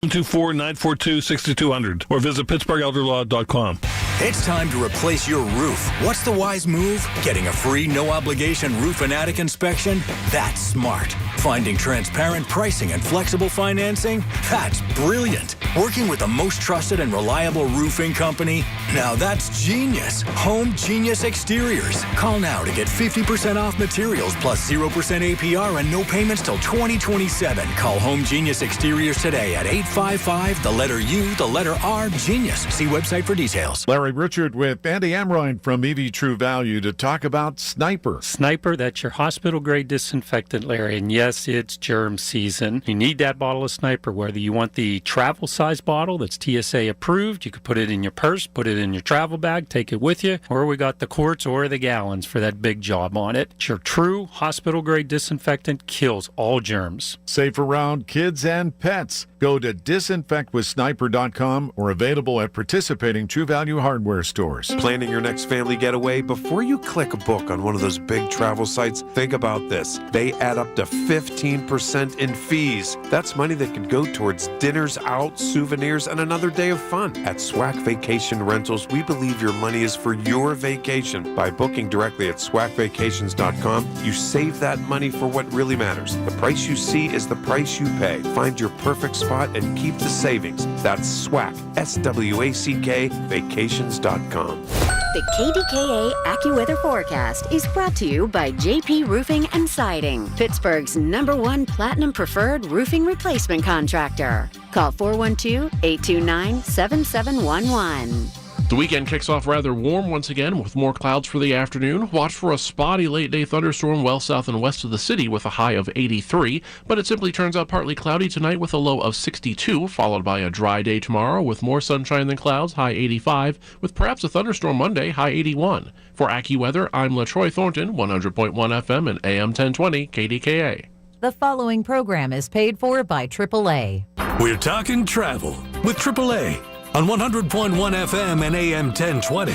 724-942-6200 or visit PittsburghElderLaw.com. It's time to replace your roof. What's the wise move? Getting a free, no-obligation roof and attic inspection? That's smart. Finding transparent pricing and flexible financing? That's brilliant. Working with the most trusted and reliable roofing company? Now that's genius. Home Genius Exteriors. Call now to get 50% off materials plus 0% APR and no payments till 2027. Call Home Genius Exteriors today at 855, the letter U, the letter R, Genius. See website for details. Larry Richard with Andy Amrine from EV True Value to talk about Sniper. Sniper, that's your hospital-grade disinfectant, Larry. And yes, it's germ season. You need that bottle of Sniper, whether you want the travel size bottle that's TSA approved. You could put it in your purse, put it in your travel bag, take it with you, or we got the quarts or the gallons for that big job on it. It's your true hospital-grade disinfectant, kills all germs. Safe around kids and pets. Go to disinfectwithsniper.com or available at participating True Value hardware stores. Planning your next family getaway? Before you click a book on one of those big travel sites, think about this. They add up to 15% in fees. That's money that could go towards dinners out, souvenirs, and another day of fun. At SWAC Vacation Rentals, we believe your money is for your vacation. By booking directly at swacvacations.com, you save that money for what really matters. The price you see is the price you pay. Find your perfect spot and keep the savings. That's SWAC, S-W-A-C-K, vacations.com. The KDKA AccuWeather forecast is brought to you by JP Roofing and Siding, Pittsburgh's #1 Platinum Preferred Roofing Replacement Contractor. Call 412-829-7711. The weekend kicks off rather warm once again with more clouds for the afternoon. Watch for a spotty late-day thunderstorm well south and west of the city with a high of 83, but it simply turns out partly cloudy tonight with a low of 62, followed by a dry day tomorrow with more sunshine than clouds, high 85, with perhaps a thunderstorm Monday, high 81. For AccuWeather, I'm LaTroy Thornton, 100.1 FM and AM 1020 KDKA. The following program is paid for by AAA. We're talking travel with AAA on 100.1 FM and AM 1020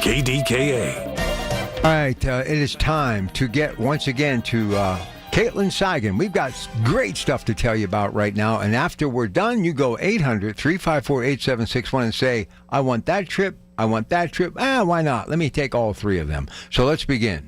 KDKA. All right, it is time to get once again to Caitlin Seigan. We've got great stuff to tell you about right now, and after we're done, you go 800-354-8761 and say, I want that trip, I want that trip. Why not? Let me take all three of them. So let's begin.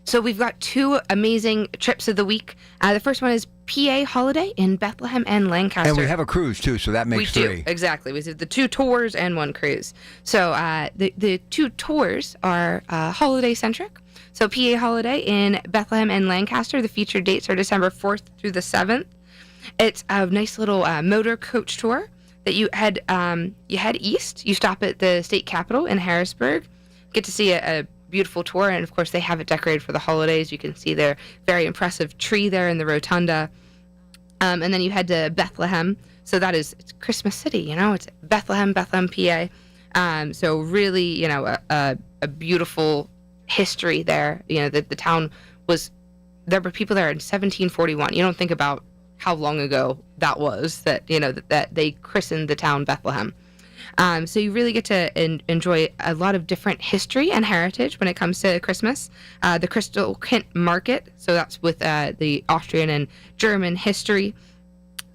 So we've got two amazing trips of the week. The first one is PA Holiday in Bethlehem and Lancaster. And we have a cruise, too, so that makes three. We do, exactly. We did the two tours and one cruise. So the two tours are holiday-centric. So PA Holiday in Bethlehem and Lancaster, the featured dates are December 4th through the 7th. It's a nice little motor coach tour that you head east. You stop at the state capitol in Harrisburg, get to see a beautiful tour, and of course they have it decorated for the holidays. You can see their very impressive tree there in the rotunda, and then you head to Bethlehem. So it's Christmas City, it's Bethlehem, PA. So really, a beautiful history there. The town there were people there in 1741. You don't think about how long ago that was that they christened the town Bethlehem. So you really get to enjoy a lot of different history and heritage when it comes to Christmas. The Crystal Kent Market, so that's with the Austrian and German history.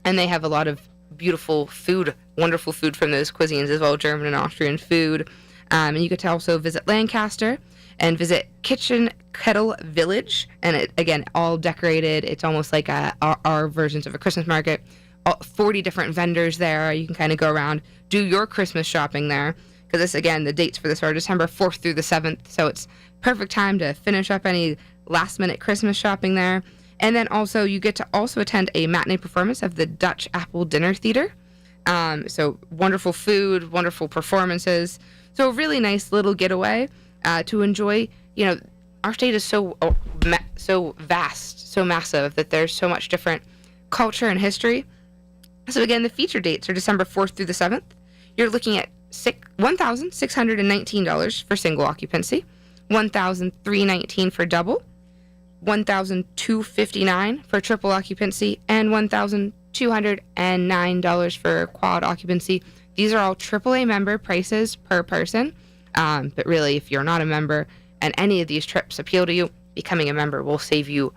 And they have a lot of beautiful food, wonderful food from those cuisines as well, German and Austrian food. And you get to also visit Lancaster and visit Kitchen Kettle Village. And it, again, all decorated. It's almost like our versions of a Christmas market. 40 different vendors there. You can kind of go around, do your Christmas shopping there. Because this, again, the dates for this are December 4th through the 7th. So it's perfect time to finish up any last-minute Christmas shopping there. And then also you get to also attend a matinee performance of the Dutch Apple Dinner Theater. So wonderful food, wonderful performances. So a really nice little getaway to enjoy. Our state is so vast, so massive that there's so much different culture and history. So again, the feature dates are December 4th through the 7th. You're looking at $1,619 for single occupancy, $1,319 for double, $1,259 for triple occupancy, and $1,209 for quad occupancy. These are all AAA member prices per person. But really, if you're not a member and any of these trips appeal to you, becoming a member will save you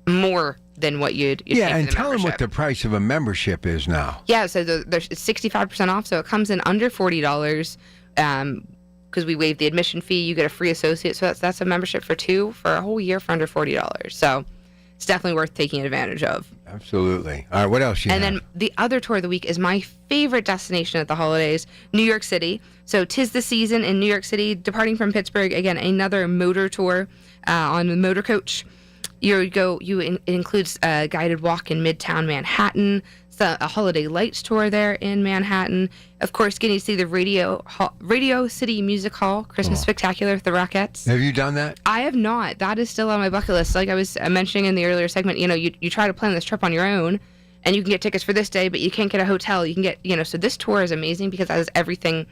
more than what you'd pay for and the tell them what membership. the price of a membership is now. Yeah, so there's 65% off, so it comes in under $40 because we waive the admission fee. You get a free associate, so that's a membership for two for a whole year for under $40. So it's definitely worth taking advantage of. Absolutely. All right, what else you have? And then the other tour of the week is my favorite destination at the holidays, New York City. So 'tis the season in New York City, departing from Pittsburgh. Again, another motor tour on the motor coach. It includes a guided walk in Midtown Manhattan, a holiday lights tour there in Manhattan. Of course, getting to see the Radio City Music Hall Christmas Spectacular with the Rockettes. Have you done that? I have not. That is still on my bucket list. Like I was mentioning in the earlier segment, you try to plan this trip on your own, and you can get tickets for this day, but you can't get a hotel. You can get, so this tour is amazing because it has everything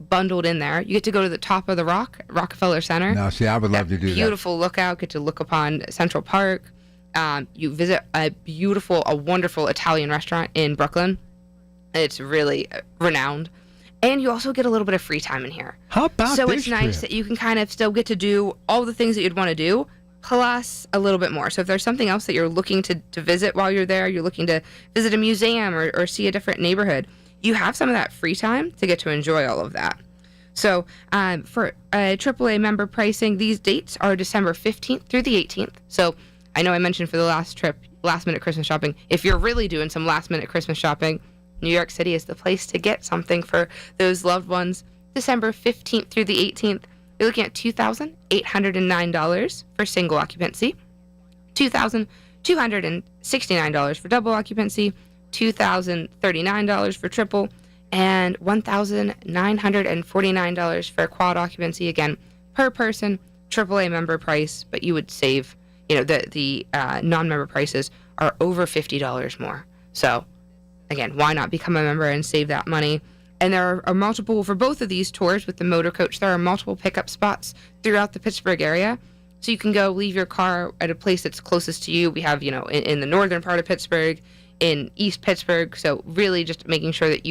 bundled in there. You get to go to the top of the Rockefeller Center. No, see, I would love to do that. Beautiful lookout. Get to look upon Central Park. You visit a wonderful Italian restaurant in Brooklyn. It's really renowned. And you also get a little bit of free time in here. How about So this it's nice trip? that you can kind of still get to do all the things that you'd want to do, plus a little bit more. So if there's something else that you're looking to visit while you're there, you're looking to visit a museum or see a different neighborhood, you have some of that free time to get to enjoy all of that. So for AAA member pricing, these dates are December 15th through the 18th. So I know I mentioned for the last trip, last minute Christmas shopping. If you're really doing some last minute Christmas shopping, New York City is the place to get something for those loved ones. December 15th through the 18th, you're looking at $2,809 for single occupancy, $2,269 for double occupancy, $2,039 for triple, and $1,949 for quad occupancy. Again, per person, AAA member price, but you would save, the non-member prices are over $50 more. So, again, why not become a member and save that money? And there are multiple, for both of these tours with the motor coach, there are multiple pickup spots throughout the Pittsburgh area. So you can go leave your car at a place that's closest to you. We have, in the northern part of Pittsburgh, in East Pittsburgh. So really just making sure that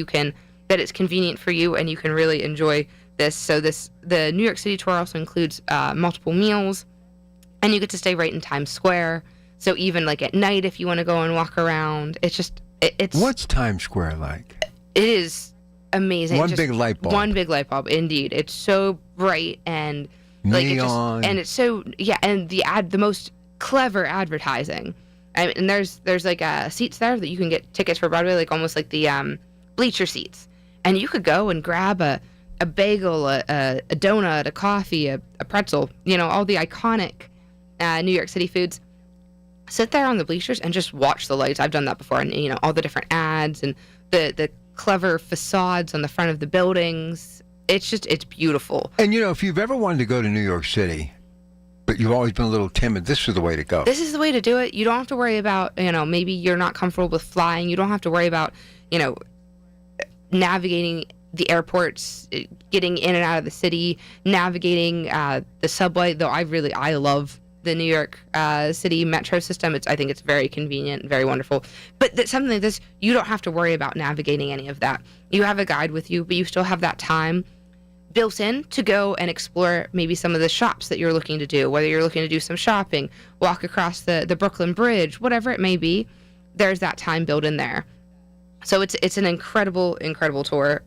that it's convenient for you and you can really enjoy this. So the New York City tour also includes multiple meals, and you get to stay right in Times Square. So even like at night, if you want to go and walk around, it's What's Times Square like? It is amazing. One big light bulb. One big light bulb, indeed. It's so bright and like neon. and it's so and the most clever advertising. And there's like seats there that you can get tickets for Broadway, like almost like the bleacher seats. And you could go and grab a bagel, a donut, a coffee, a pretzel, all the iconic New York City foods. Sit there on the bleachers and just watch the lights. I've done that before, and all the different ads and the clever facades on the front of the buildings. It's beautiful. And if you've ever wanted to go to New York City, but you've always been a little timid, this is the way to go. This is the way to do it. You don't have to worry about, maybe you're not comfortable with flying. You don't have to worry about, navigating the airports, getting in and out of the city, navigating the subway, though I love the New York City metro system. I think it's very convenient and very wonderful. But something like this, you don't have to worry about navigating any of that. You have a guide with you, but you still have that time built in to go and explore maybe some of the shops that you're looking to do, whether you're looking to do some shopping, walk across the Brooklyn Bridge, whatever it may be. There's that time built in there. So it's an incredible, incredible tour.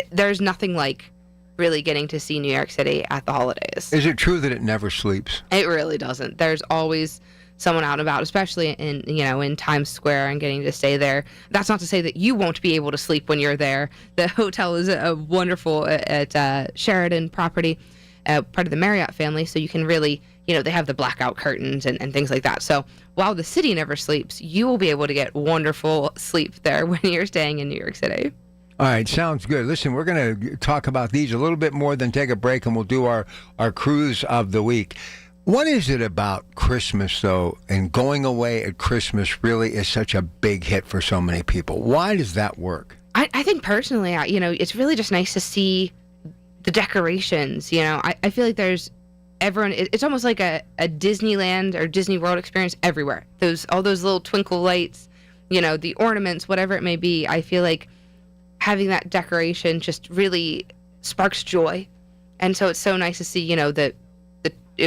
There's nothing like really getting to see New York City at the holidays. Is it true that it never sleeps? It really doesn't. There's always someone out and about, especially in Times Square and getting to stay there. That's not to say that you won't be able to sleep when you're there. The hotel is a wonderful at Sheridan property, part of the Marriott family, so you can really, they have the blackout curtains and things like that. So while the city never sleeps, you will be able to get wonderful sleep there when you're staying in New York City. All right, sounds good. Listen, we're going to talk about these a little bit more, then take a break, and we'll do our cruise of the week. What is it about Christmas, though, and going away at Christmas really is such a big hit for so many people? Why does that work? I think personally, it's really just nice to see the decorations. I feel like there's everyone. It's almost like a Disneyland or Disney World experience everywhere. All those little twinkle lights, the ornaments, whatever it may be. I feel like having that decoration just really sparks joy, and so it's so nice to see the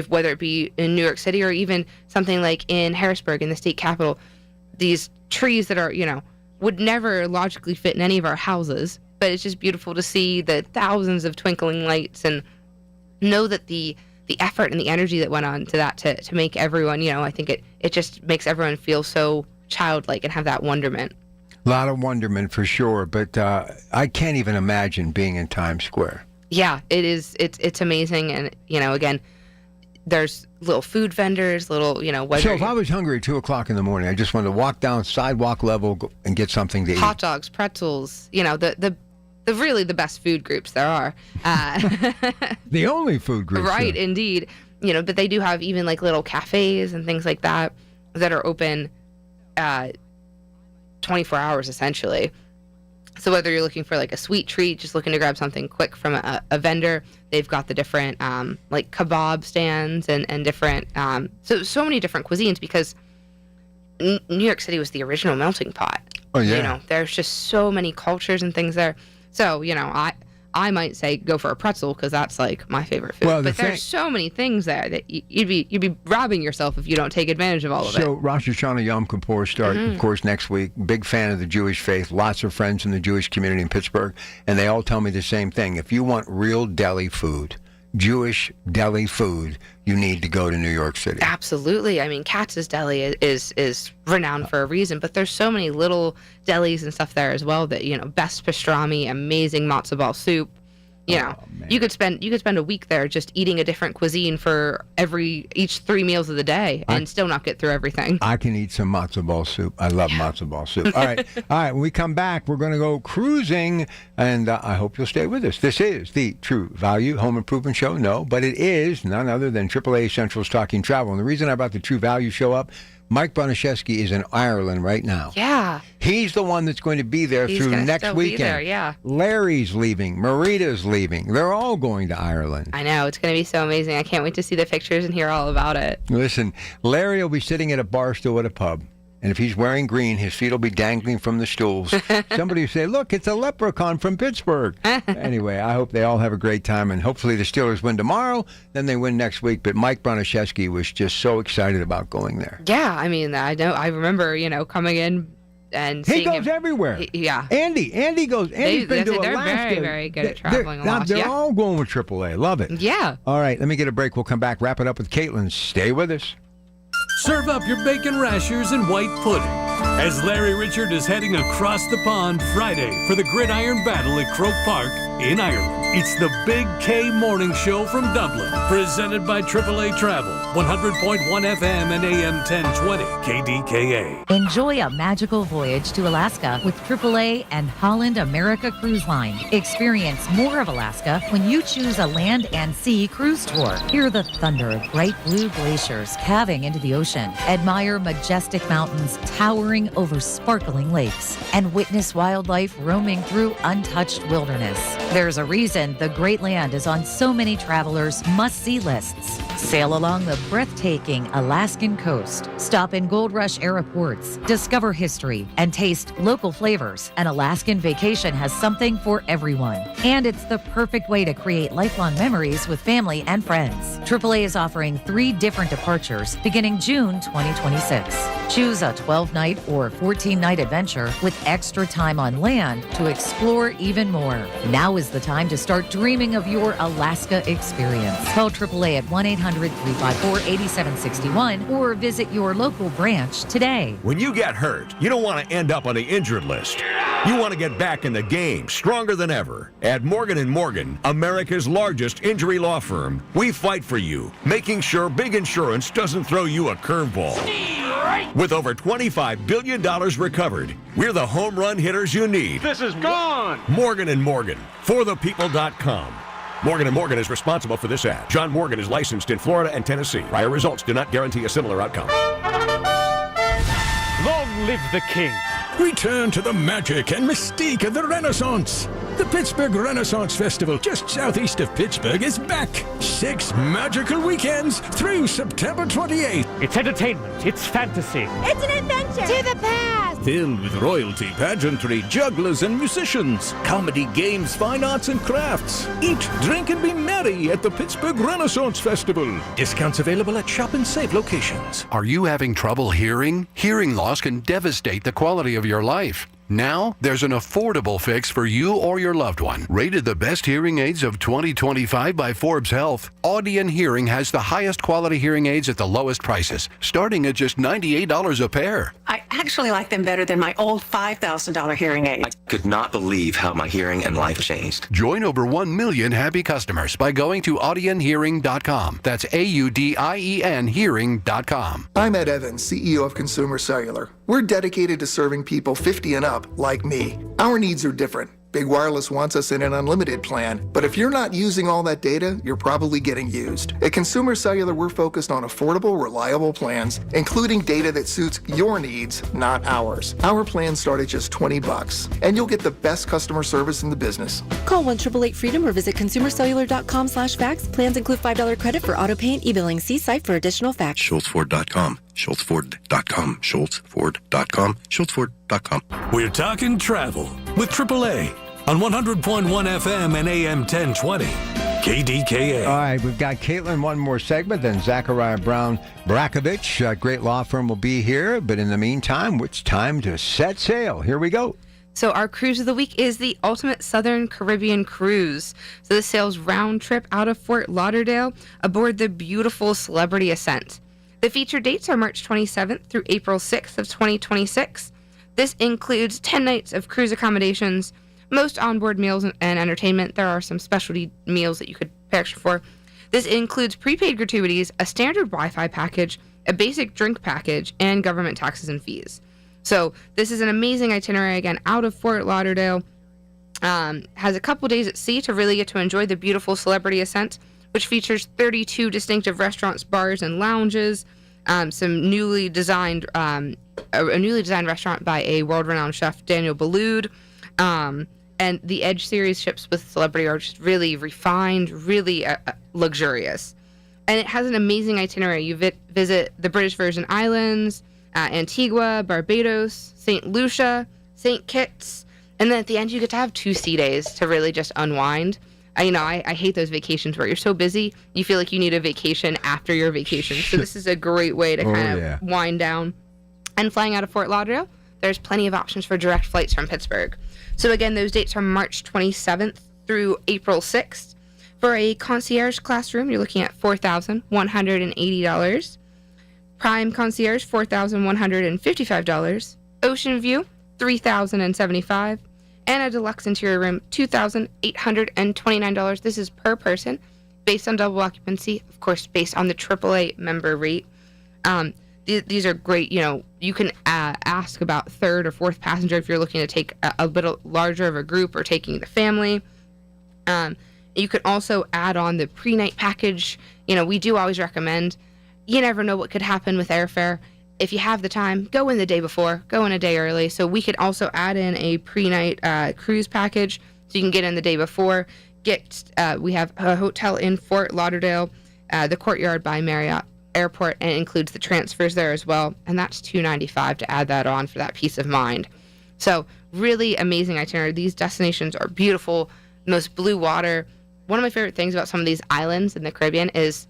whether it be in New York City or even something like in Harrisburg, in the state capital, these trees that are, would never logically fit in any of our houses, but it's just beautiful to see the thousands of twinkling lights and know that the effort and the energy that went on to that to make everyone, I think it just makes everyone feel so childlike and have that wonderment. A lot of wonderment for sure, but I can't even imagine being in Times Square. Yeah, it is. It's amazing, and again, there's little food vendors, whether So if I was hungry at 2 o'clock in the morning, I just wanted to walk down sidewalk level and get something to eat. Hot dogs, pretzels, the really the best food groups there are. The only food groups. Right, there. indeed. But they do have even like little cafes and things like that are open 24 hours essentially. So whether you're looking for like a sweet treat, just looking to grab something quick from a vendor, they've got the different like kebab stands and different so many different cuisines, because New York City was the original melting pot. Oh yeah. There's just so many cultures and things there. So I might say go for a pretzel because that's like my favorite food. Well, but there's so many things there that you'd be robbing yourself if you don't take advantage of all of it. So Rosh Hashanah Yom Kippur start, of course, next week. Big fan of the Jewish faith. Lots of friends in the Jewish community in Pittsburgh, and they all tell me the same thing. If you want real deli food, Jewish deli food, you need to go to New York City. Absolutely. I mean, Katz's Deli is renowned for a reason, but there's so many little delis and stuff there as well that, best pastrami, amazing matzo ball soup. You could spend a week there just eating a different cuisine for each 3 meals of the day and still not get through everything. I can eat some matzo ball soup. I love matzo ball soup. All right. When we come back, we're going to go cruising, and I hope you'll stay with us. This is the True Value Home Improvement Show. No, but it is none other than AAA Central's Talking Travel. And the reason I brought the True Value Show up, Mike Broniszewski is in Ireland right now. Yeah. He's the one that's going to be there through next weekend. Be there, yeah. Larry's leaving. Marita's leaving. They're all going to Ireland. I know. It's going to be so amazing. I can't wait to see the pictures and hear all about it. Listen, Larry will be sitting at a bar stool at a pub. And if he's wearing green, his feet will be dangling from the stools. Somebody will say, look, it's a leprechaun from Pittsburgh. Anyway, I hope they all have a great time, and hopefully the Steelers win tomorrow, then they win next week. But Mike Broniszewski was just so excited about going there. Yeah, I mean, I remember, coming in and seeing him. He goes everywhere. Yeah. Andy goes. Andy's been to Alaska. They're very, very good at traveling a lot. They're all going with AAA. Love it. Yeah. All right, let me get a break. We'll come back, wrap it up with Caitlin. Stay with us. Serve up your bacon rashers and white pudding as Larry Richard is heading across the pond Friday for the Gridiron Battle at Croke Park in Ireland. It's the Big K Morning Show from Dublin, presented by AAA Travel, 100.1 FM and AM 1020, KDKA. Enjoy a magical voyage to Alaska with AAA and Holland America Cruise Line. Experience more of Alaska when you choose a land and sea cruise tour. Hear the thunder of bright blue glaciers calving into the ocean. Admire majestic mountains towering over sparkling lakes. And witness wildlife roaming through untouched wilderness. There's a reason the Great Land is on so many travelers' must-see lists. Sail along the breathtaking Alaskan coast. Stop in Gold Rush era ports. Discover history and taste local flavors. An Alaskan vacation has something for everyone. And it's the perfect way to create lifelong memories with family and friends. AAA is offering 3 different departures beginning June 2026. Choose a 12-night or 14-night adventure with extra time on land to explore even more. Now is the time to start dreaming of your Alaska experience. Call AAA at 1-800-354-8761 or visit your local branch today. When you get hurt, you don't want to end up on the injured list. You want to get back in the game, stronger than ever. At Morgan & Morgan, America's largest injury law firm, we fight for you, making sure big insurance doesn't throw you a curveball. With over $25 billion recovered, we're the home run hitters you need. This is gone! Morgan & Morgan, forthepeople.com. Morgan & Morgan is responsible for this ad. John Morgan is licensed in Florida and Tennessee. Prior results do not guarantee a similar outcome. Long live the king! Return to the magic and mystique of the Renaissance. The Pittsburgh Renaissance Festival, just southeast of Pittsburgh, is back. 6 magical weekends through September 28th. It's entertainment. It's fantasy. It's an adventure. To the past. filled with royalty, pageantry, jugglers, and musicians. Comedy, games, fine arts, and crafts. Eat, drink, and be merry at the Pittsburgh Renaissance Festival. Discounts available at Shop and Save locations. Are you having trouble hearing? Hearing loss can devastate the quality of your life. Now, there's an affordable fix for you or your loved one. Rated the best hearing aids of 2025 by Forbes Health, Audion Hearing has the highest quality hearing aids at the lowest prices, starting at just $98 a pair. I actually like them better than my old $5,000 hearing aid. I could not believe how my hearing and life changed. Join over 1 million happy customers by going to audionhearing.com. That's AUDIEN hearing.com. I'm Ed Evans, CEO of Consumer Cellular. We're dedicated to serving people 50 and up, like me. Our needs are different. Big Wireless wants us in an unlimited plan, but if you're not using all that data, you're probably getting used. At Consumer Cellular, we're focused on affordable, reliable plans, including data that suits your needs, not ours. Our plans start at just $20, and you'll get the best customer service in the business. Call 1-888-FREEDOM or visit consumercellular.com/facts. Plans include $5 credit for auto pay and e-billing. See site for additional facts. SchultzFord.com. SchultzFord.com. SchultzFord.com. SchultzFord.com. We're talking travel with AAA on 100.1 FM and AM 1020. KDKA. All right, we've got Caitlin, one more segment, then Zachariah Brown Brakovich, great law firm, will be here. But in the meantime, it's time to set sail. Here we go. So our cruise of the week is the Ultimate Southern Caribbean Cruise. So this sails round trip out of Fort Lauderdale aboard the beautiful Celebrity Ascent. The featured dates are March 27th through April 6th of 2026. This includes 10 nights of cruise accommodations, most onboard meals and entertainment. There are some specialty meals that you could pay extra for. This includes prepaid gratuities, a standard Wi-Fi package, a basic drink package, and government taxes and fees. So this is an amazing itinerary, again, out of Fort Lauderdale. Has a couple days at sea to really get to enjoy the beautiful Celebrity Ascent, which features 32 distinctive restaurants, bars, and lounges, some newly designed, a newly designed restaurant by a world-renowned chef, Daniel Boulud, and the Edge series ships with Celebrity are just really refined, really luxurious. And it has an amazing itinerary. You visit the British Virgin Islands, Antigua, Barbados, St. Lucia, St. Kitts, and then at the end you get to have 2 sea days to really just unwind. I hate those vacations where you're so busy, you feel like you need a vacation after your vacation. So this is a great way to kind of wind down. And flying out of Fort Lauderdale, there's plenty of options for direct flights from Pittsburgh. So again, those dates are March 27th through April 6th. For a concierge classroom, you're looking at $4,180. Prime concierge, $4,155. Ocean View, $3,075. And a deluxe interior room, $2,829. This is per person, based on double occupancy, of course, based on the AAA member rate. These are great. You can ask about third or fourth passenger if you're looking to take a little larger of a group or taking the family. You can also add on the pre-night package. We do always recommend, you never know what could happen with airfare. If you have the time, go in the day before, go in a day early. So we could also add in a pre-night cruise package so you can get in the day before. We have a hotel in Fort Lauderdale, the Courtyard by Marriott Airport, and it includes the transfers there as well. And that's $295 to add that on for that peace of mind. So really amazing itinerary. These destinations are beautiful, most blue water. One of my favorite things about some of these islands in the Caribbean is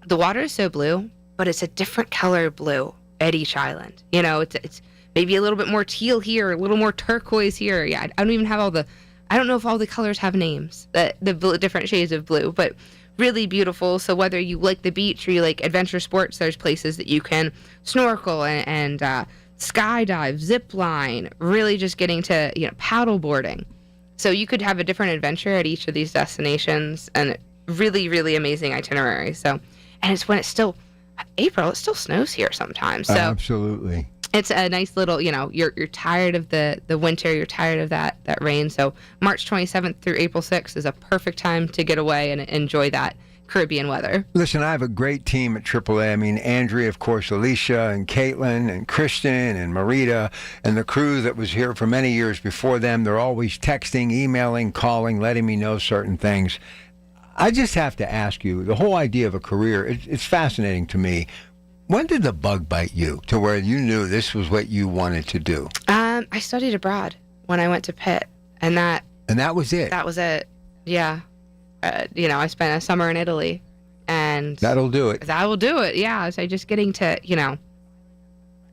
the water is so blue, but it's a different color blue at each island. It's maybe a little bit more teal here, a little more turquoise here. Yeah, I don't even have I don't know if all the colors have names, the different shades of blue, but really beautiful. So whether you like the beach or you like adventure sports, there's places that you can snorkel and skydive, zip line, really just getting to, paddle boarding. So you could have a different adventure at each of these destinations, and really, really amazing itinerary. So, and it's when it's still April, it still snows here sometimes. So absolutely, it's a nice little, you're tired of the winter, you're tired of that rain. So March 27th through April 6th is a perfect time to get away and enjoy that Caribbean weather. Listen, I have a great team at AAA. I mean, Andrea, of course, Alicia and Caitlin and Kristen and Marita and the crew that was here for many years before them. They're always texting, emailing, calling, letting me know certain things. I just have to ask you, the whole idea of a career, it's fascinating to me. When did the bug bite you to where you knew this was what you wanted to do? I studied abroad when I went to Pitt, and that was it. That was it. Yeah. I spent a summer in Italy, and that'll do it. That will do it. Yeah. So just getting to,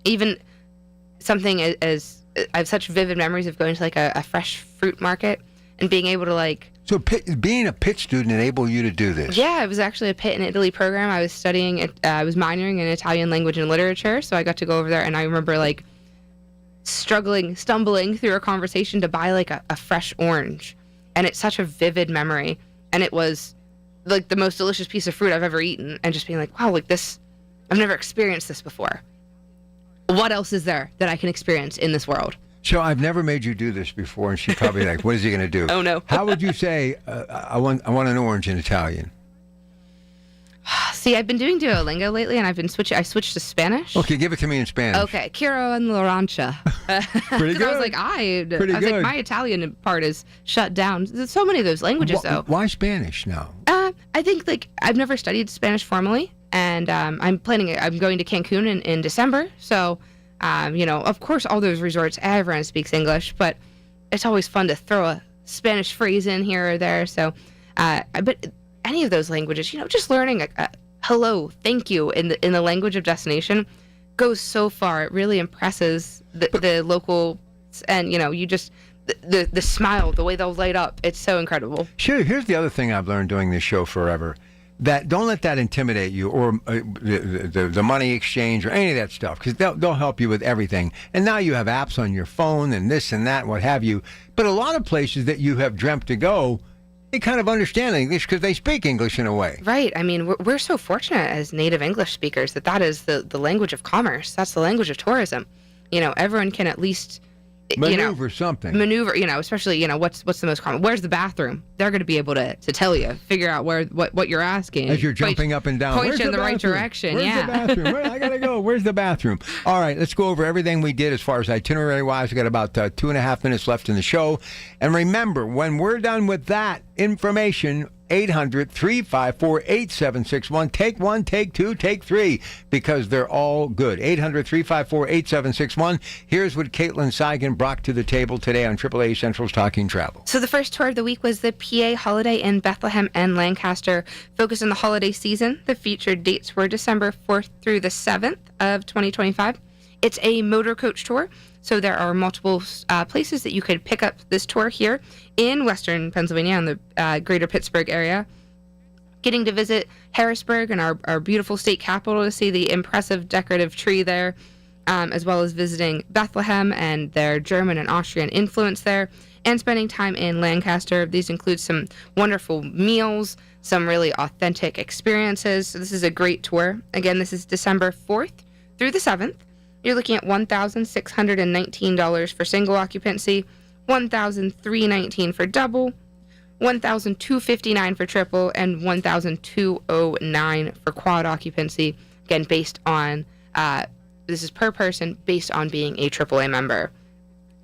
even something as I have such vivid memories of going to like a fresh fruit market and being able to like. So being a Pitt student enabled you to do this? Yeah, it was actually a Pitt in Italy program. I was studying, I was minoring in Italian language and literature, so I got to go over there, and I remember like stumbling through a conversation to buy like a fresh orange, and it's such a vivid memory, and it was like the most delicious piece of fruit I've ever eaten, and just being like, wow, like this, I've never experienced this before. What else is there that I can experience in this world? So I've never made you do this before, and she's probably like, what is he going to do? Oh, no. How would you say, I want an orange in Italian? See, I've been doing Duolingo lately, and I switched to Spanish. Okay, give it to me in Spanish. Okay, quiero en l'orancha. Pretty good. I was like, my Italian part is shut down. There's so many of those languages, though. Why Spanish now? I think, like, I've never studied Spanish formally, and I'm going to Cancun in December, so... of course, all those resorts, everyone speaks English, but it's always fun to throw a Spanish phrase in here or there. So, but any of those languages, just learning a hello, thank you in the language of destination goes so far. It really impresses the locals, and you just the smile, the way they'll light up. It's so incredible. Sure. Here's the other thing I've learned doing this show forever. That don't let that intimidate you, or the money exchange, or any of that stuff, because they'll help you with everything. And now you have apps on your phone and this and that, and what have you. But a lot of places that you have dreamt to go, they kind of understand English because they speak English in a way. Right. I mean, we're so fortunate as native English speakers that is the language of commerce. That's the language of tourism. Everyone can at least maneuver something. Especially, what's the most common? Where's the bathroom? They're going to be able to tell you, figure out what you're asking. As you're jumping up and down. Point you in the right direction. Where's the bathroom? I got to go. Where's the bathroom? All right, let's go over everything we did as far as itinerary-wise. We got about 2.5 minutes left in the show. And remember, when we're done with that information, 800-354-8761. Take one, take two, take three, because they're all good. 800-354-8761. Here's what Caitlin Seigan brought to the table today on AAA Central's Talking Travel. So the first tour of the week was the PA Holiday in Bethlehem and Lancaster, focused on the holiday season. The featured dates were December 4th through the 7th of 2025. It's a motor coach tour, so there are multiple places that you could pick up this tour here in Western Pennsylvania, in the greater Pittsburgh area. Getting to visit Harrisburg and our beautiful state capital to see the impressive decorative tree there, as well as visiting Bethlehem and their German and Austrian influence there, and spending time in Lancaster. These include some wonderful meals, some really authentic experiences. So this is a great tour. Again, this is December 4th through the 7th. You're looking at $1,619 for single occupancy, $1,319 for double, $1,259 for triple, and $1,209 for quad occupancy. Again, based on this is per person based on being a AAA member.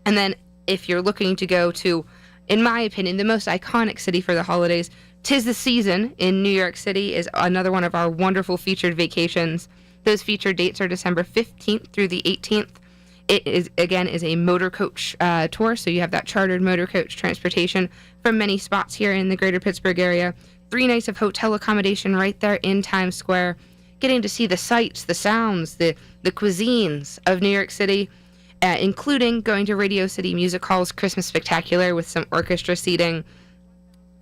And then if you're looking to go to, in my opinion, the most iconic city for the holidays, 'Tis the Season in New York City is another one of our wonderful featured vacations. Those featured dates are December 15th through the 18th. It is a motor coach tour, so you have that chartered motor coach transportation from many spots here in the greater Pittsburgh area. 3 nights of hotel accommodation right there in Times Square. Getting to see the sights, the sounds, the cuisines of New York City, including going to Radio City Music Hall's Christmas Spectacular with some orchestra seating,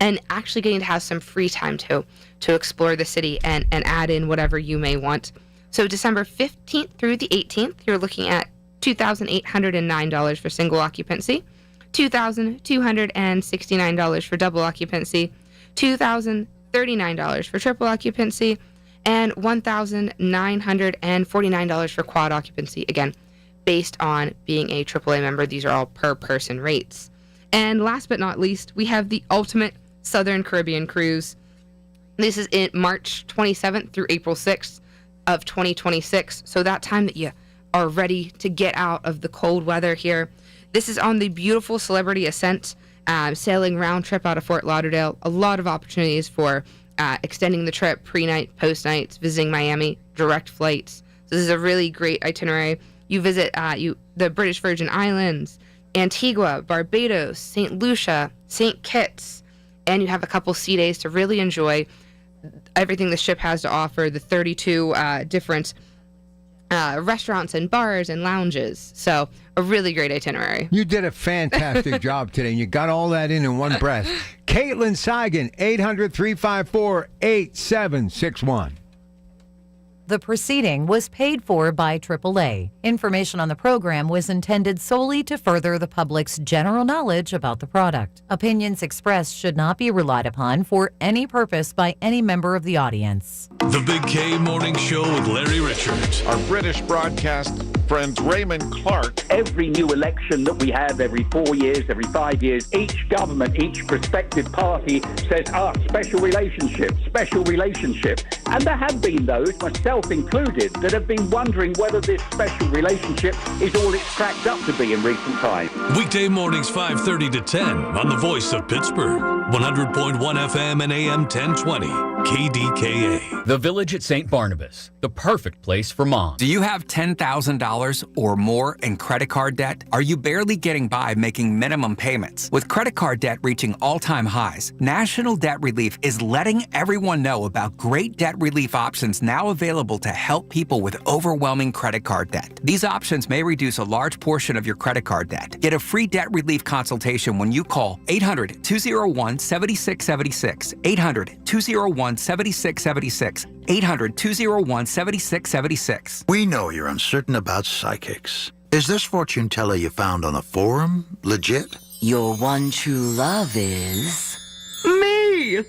and actually getting to have some free time to explore the city and add in whatever you may want. So December 15th through the 18th, you're looking at $2,809 for single occupancy, $2,269 for double occupancy, $2,039 for triple occupancy, and $1,949 for quad occupancy. Again, based on being a AAA member, these are all per person rates. And last but not least, we have the ultimate Southern Caribbean cruise. This is in March 27th through April 6th of 2026. So that time that you are ready to get out of the cold weather here. This is on the beautiful Celebrity Ascent, sailing round trip out of Fort Lauderdale. A lot of opportunities for extending the trip, pre-night, post-nights, visiting Miami, direct flights. So this is a really great itinerary. You visit the British Virgin Islands, Antigua, Barbados, St. Lucia, St. Kitts, and you have a couple sea days to really enjoy everything the ship has to offer, the 32 different restaurants and bars and lounges. So a really great itinerary. You did a fantastic job today, and you got all that in one breath. Caitlin Seigan, 800-354-8761. The proceeding was paid for by AAA. Information on the program was intended solely to further the public's general knowledge about the product. Opinions expressed should not be relied upon for any purpose by any member of the audience. The Big K Morning Show with Larry Richards. Our British broadcast friend Raymond Clark. Every new election that we have, every 4 years, every 5 years, each government, each prospective party says, special relationship. And there have been those, myself included, that have been wondering whether this special relationship is all it's cracked up to be in recent times. Weekday mornings 5:30 to 10 on the Voice of Pittsburgh. 100.1 FM and AM 1020. KDKA. The Village at St. Barnabas, the perfect place for moms. Do you have $10,000 or more in credit card debt? Are you barely getting by making minimum payments? With credit card debt reaching all-time highs, National Debt Relief is letting everyone know about great debt relief options now available to help people with overwhelming credit card debt. These options may reduce a large portion of your credit card debt. Get a free debt relief consultation when you call 800-201-7676, 800-201-7676, 800-201-7676. We know you're uncertain about psychics. Is this fortune teller you found on a forum legit? Your one true love is... me!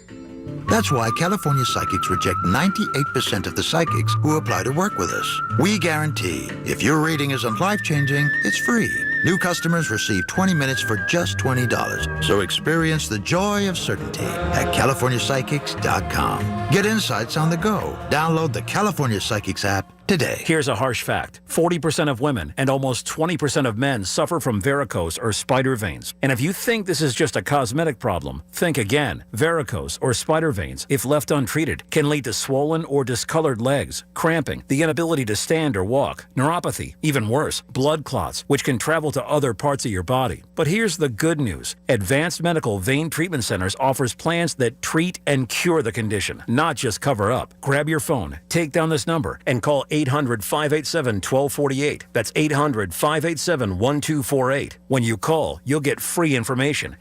That's why California Psychics reject 98% of the psychics who apply to work with us. We guarantee if your reading isn't life-changing, it's free. New customers receive 20 minutes for just $20. So experience the joy of certainty at CaliforniaPsychics.com. Get insights on the go. Download the California Psychics app today. Here's a harsh fact. 40% of women and almost 20% of men suffer from varicose or spider veins. And if you think this is just a cosmetic problem, think again. Varicose or spider veins, if left untreated, can lead to swollen or discolored legs, cramping, the inability to stand or walk, neuropathy, even worse, blood clots, which can travel to other parts of your body. But here's the good news. Advanced Medical Vein Treatment Centers offers plans that treat and cure the condition, not just cover up. Grab your phone, take down this number, and call 800-587-1248. That's 800-587-1248. When you call, you'll get free information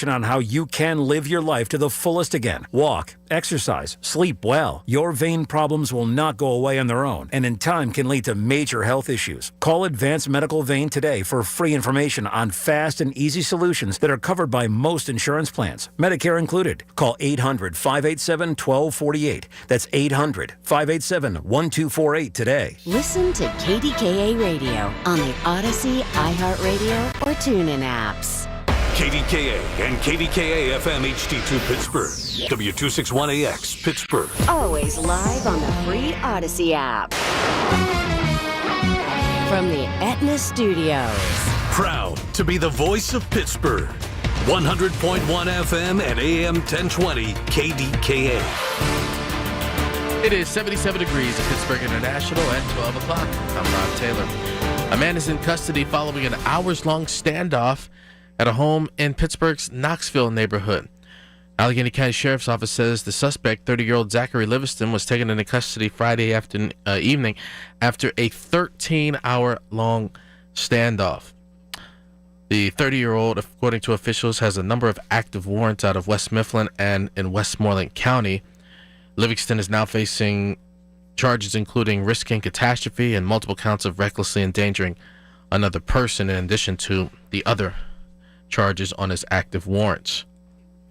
on how you can live your life to the fullest again. Walk, exercise, sleep well. Your vein problems will not go away on their own, and in time can lead to major health issues. Call Advanced Medical Vein today for free information on fast and easy solutions that are covered by most insurance plans, Medicare included. Call 800-587-1248. That's 800-587-1248 today. Listen to KDKA Radio on the Odyssey, iHeartRadio, or TuneIn apps. KDKA and KDKA-FM HD2 Pittsburgh. W261AX Pittsburgh. Always live on the free Odyssey app. From the Aetna Studios. Proud to be the voice of Pittsburgh. 100.1 FM and AM 1020 KDKA. It is 77 degrees at Pittsburgh International at 12 o'clock. I'm Rob Taylor. A man is in custody following an hours-long standoff at a home in Pittsburgh's Knoxville neighborhood. Allegheny County Sheriff's Office says the suspect, 30-year-old Zachary Livingston, was taken into custody Friday evening after a 13-hour-long standoff. The 30-year-old, according to officials, has a number of active warrants out of West Mifflin and in Westmoreland County. Livingston is now facing charges including risking catastrophe and multiple counts of recklessly endangering another person, in addition to the other charges on his active warrants.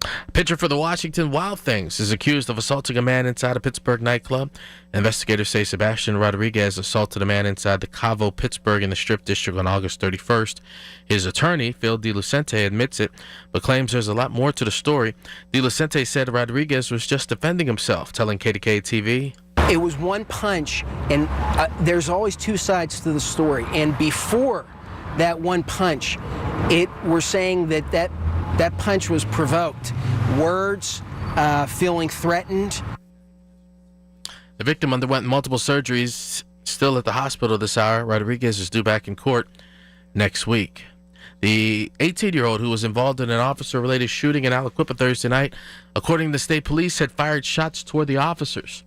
A pitcher for the Washington Wild Things is accused of assaulting a man inside a Pittsburgh nightclub. Investigators say Sebastian Rodriguez assaulted a man inside the Cavo Pittsburgh in the Strip District on August 31st. His attorney, Phil DeLucente, admits it, but claims there's a lot more to the story. DeLucente said Rodriguez was just defending himself, telling KDKA-TV, "It was one punch, and there's always two sides to the story. And before that one punch, we're saying that punch was provoked. Words, feeling threatened." The victim underwent multiple surgeries still at the hospital this hour. Rodriguez is due back in court next week. The 18-year-old who was involved in an officer-related shooting in Aliquippa Thursday night, according to state police, had fired shots toward the officers.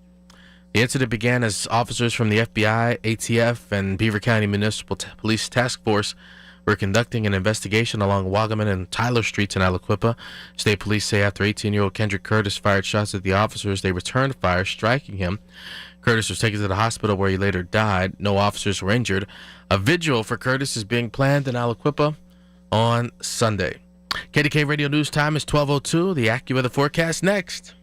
The incident began as officers from the FBI, ATF, and Beaver County Municipal Police Task Force were conducting an investigation along Wagaman and Tyler Streets in Aliquippa. State police say after 18-year-old Kendrick Curtis fired shots at the officers, they returned fire, striking him. Curtis was taken to the hospital where he later died. No officers were injured. A vigil for Curtis is being planned in Aliquippa on Sunday. KDK Radio News Time is 12:02. The AccuWeather forecast next.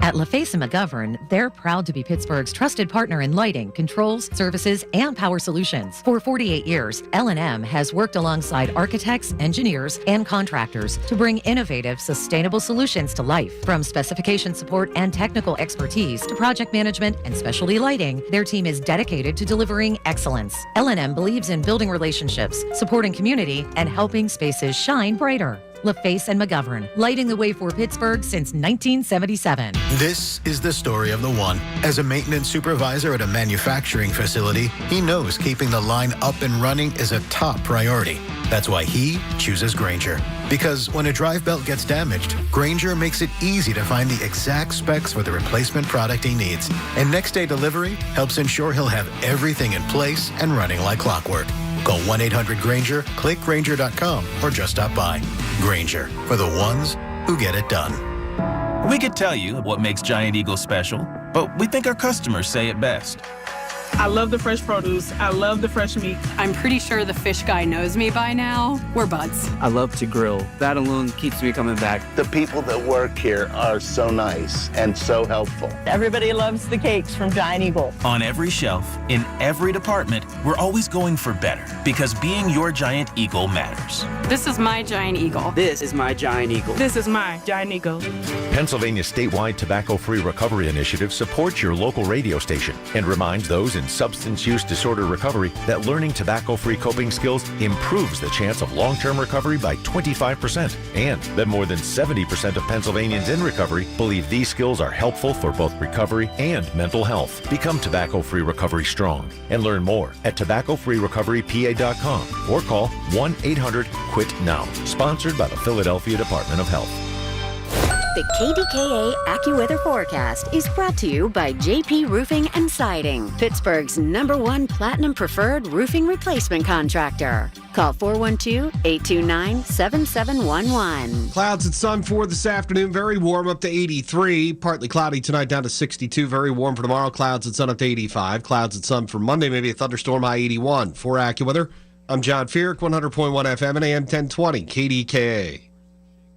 At LaFace & McGovern, they're proud to be Pittsburgh's trusted partner in lighting, controls, services, and power solutions. For 48 years, L&M has worked alongside architects, engineers, and contractors to bring innovative, sustainable solutions to life. From specification support and technical expertise to project management and specialty lighting, their team is dedicated to delivering excellence. L&M believes in building relationships, supporting community, and helping spaces shine brighter. LaFace & McGovern, lighting the way for Pittsburgh since 1977. This is the story of the one. As a maintenance supervisor at a manufacturing facility, he knows keeping the line up and running is a top priority. That's why he chooses Grainger. Because when a drive belt gets damaged, Grainger makes it easy to find the exact specs for the replacement product he needs. And next day delivery helps ensure he'll have everything in place and running like clockwork. Call 1-800-GRAINGER, click Grainger.com, or just stop by. Grainger, for the ones who get it done. We could tell you what makes Giant Eagle special, but we think our customers say it best. I love the fresh produce. I love the fresh meat. I'm pretty sure the fish guy knows me by now. We're buds. I love to grill. That alone keeps me coming back. The people that work here are so nice and so helpful. Everybody loves the cakes from Giant Eagle. On every shelf, in every department, we're always going for better because being your Giant Eagle matters. This is my Giant Eagle. This is my Giant Eagle. This is my Giant Eagle. Pennsylvania's statewide tobacco-free recovery initiative supports your local radio station and reminds those in substance use disorder recovery that learning tobacco-free coping skills improves the chance of long-term recovery by 25%, and that more than 70% of Pennsylvanians in recovery believe these skills are helpful for both recovery and mental health. Become tobacco-free recovery strong and learn more at tobaccofreerecoverypa.com or call 1-800-QUIT-NOW. Sponsored by the Philadelphia Department of Health. The KDKA AccuWeather forecast is brought to you by JP Roofing and Siding, Pittsburgh's #1 Platinum Preferred Roofing Replacement Contractor. Call 412-829-7711. Clouds and sun for this afternoon. Very warm, up to 83. Partly cloudy tonight, down to 62. Very warm for tomorrow. Clouds and sun up to 85. Clouds and sun for Monday, maybe a thunderstorm, high 81. For AccuWeather, I'm John Feerick, 100.1 FM and AM 1020, KDKA.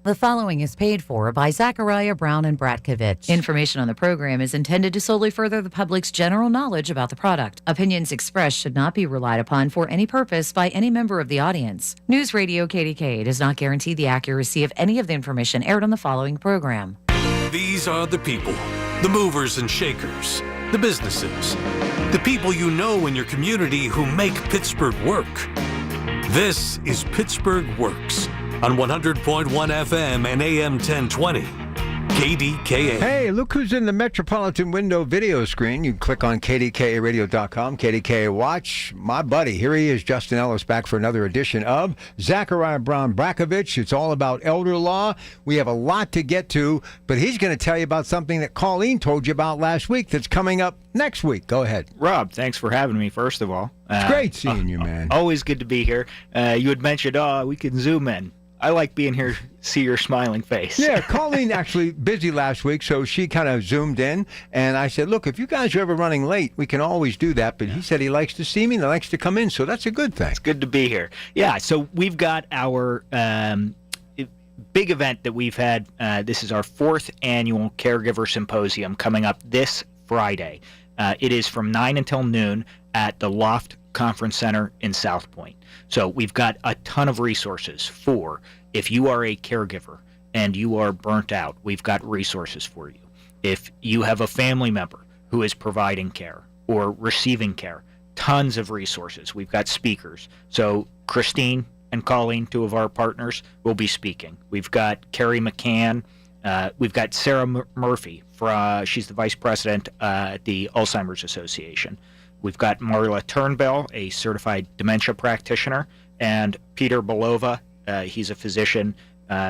The following is paid for by Zachariah Brown and Bratkovich. Information on the program is intended to solely further the public's general knowledge about the product. Opinions expressed should not be relied upon for any purpose by any member of the audience. News Radio KDKA does not guarantee the accuracy of any of the information aired on the following program. These are the people, the movers and shakers, the businesses, the people you know in your community who make Pittsburgh work. This is Pittsburgh Works on 100.1 FM and AM 1020, KDKA. Hey, look who's in the Metropolitan Window video screen. You can click on KDKARadio.com, KDKA Watch. My buddy, here he is, Justin Ellis, back for another edition of Zachariah Brown Brackovich. It's all about elder law. We have a lot to get to, but he's going to tell you about something that Colleen told you about last week that's coming up next week. Go ahead. Rob, thanks for having me, first of all. It's great seeing you, man. Always good to be here. You had mentioned, we can zoom in. I like being here, see your smiling face. Yeah, Colleen actually busy last week, so she kind of zoomed in, and I said, look, if you guys are ever running late, we can always do that, but he said he likes to see me and he likes to come in, so that's a good thing. It's good to be here. Yeah, so we've got our big event that we've had. This is our 4th annual Caregiver Symposium coming up this Friday. It is from 9 until noon at the Loft Conference Center in South Point. So we've got a ton of resources for if you are a caregiver and you are burnt out, we've got resources for you. If you have a family member who is providing care or receiving care, tons of resources. We've got speakers. So Christine and Colleen, 2 of our partners, will be speaking. We've got Carrie McCann. We've got Sarah Murphy. She's the vice president at the Alzheimer's Association. We've got Marla Turnbell, a certified dementia practitioner, and Peter Belova. He's a physician.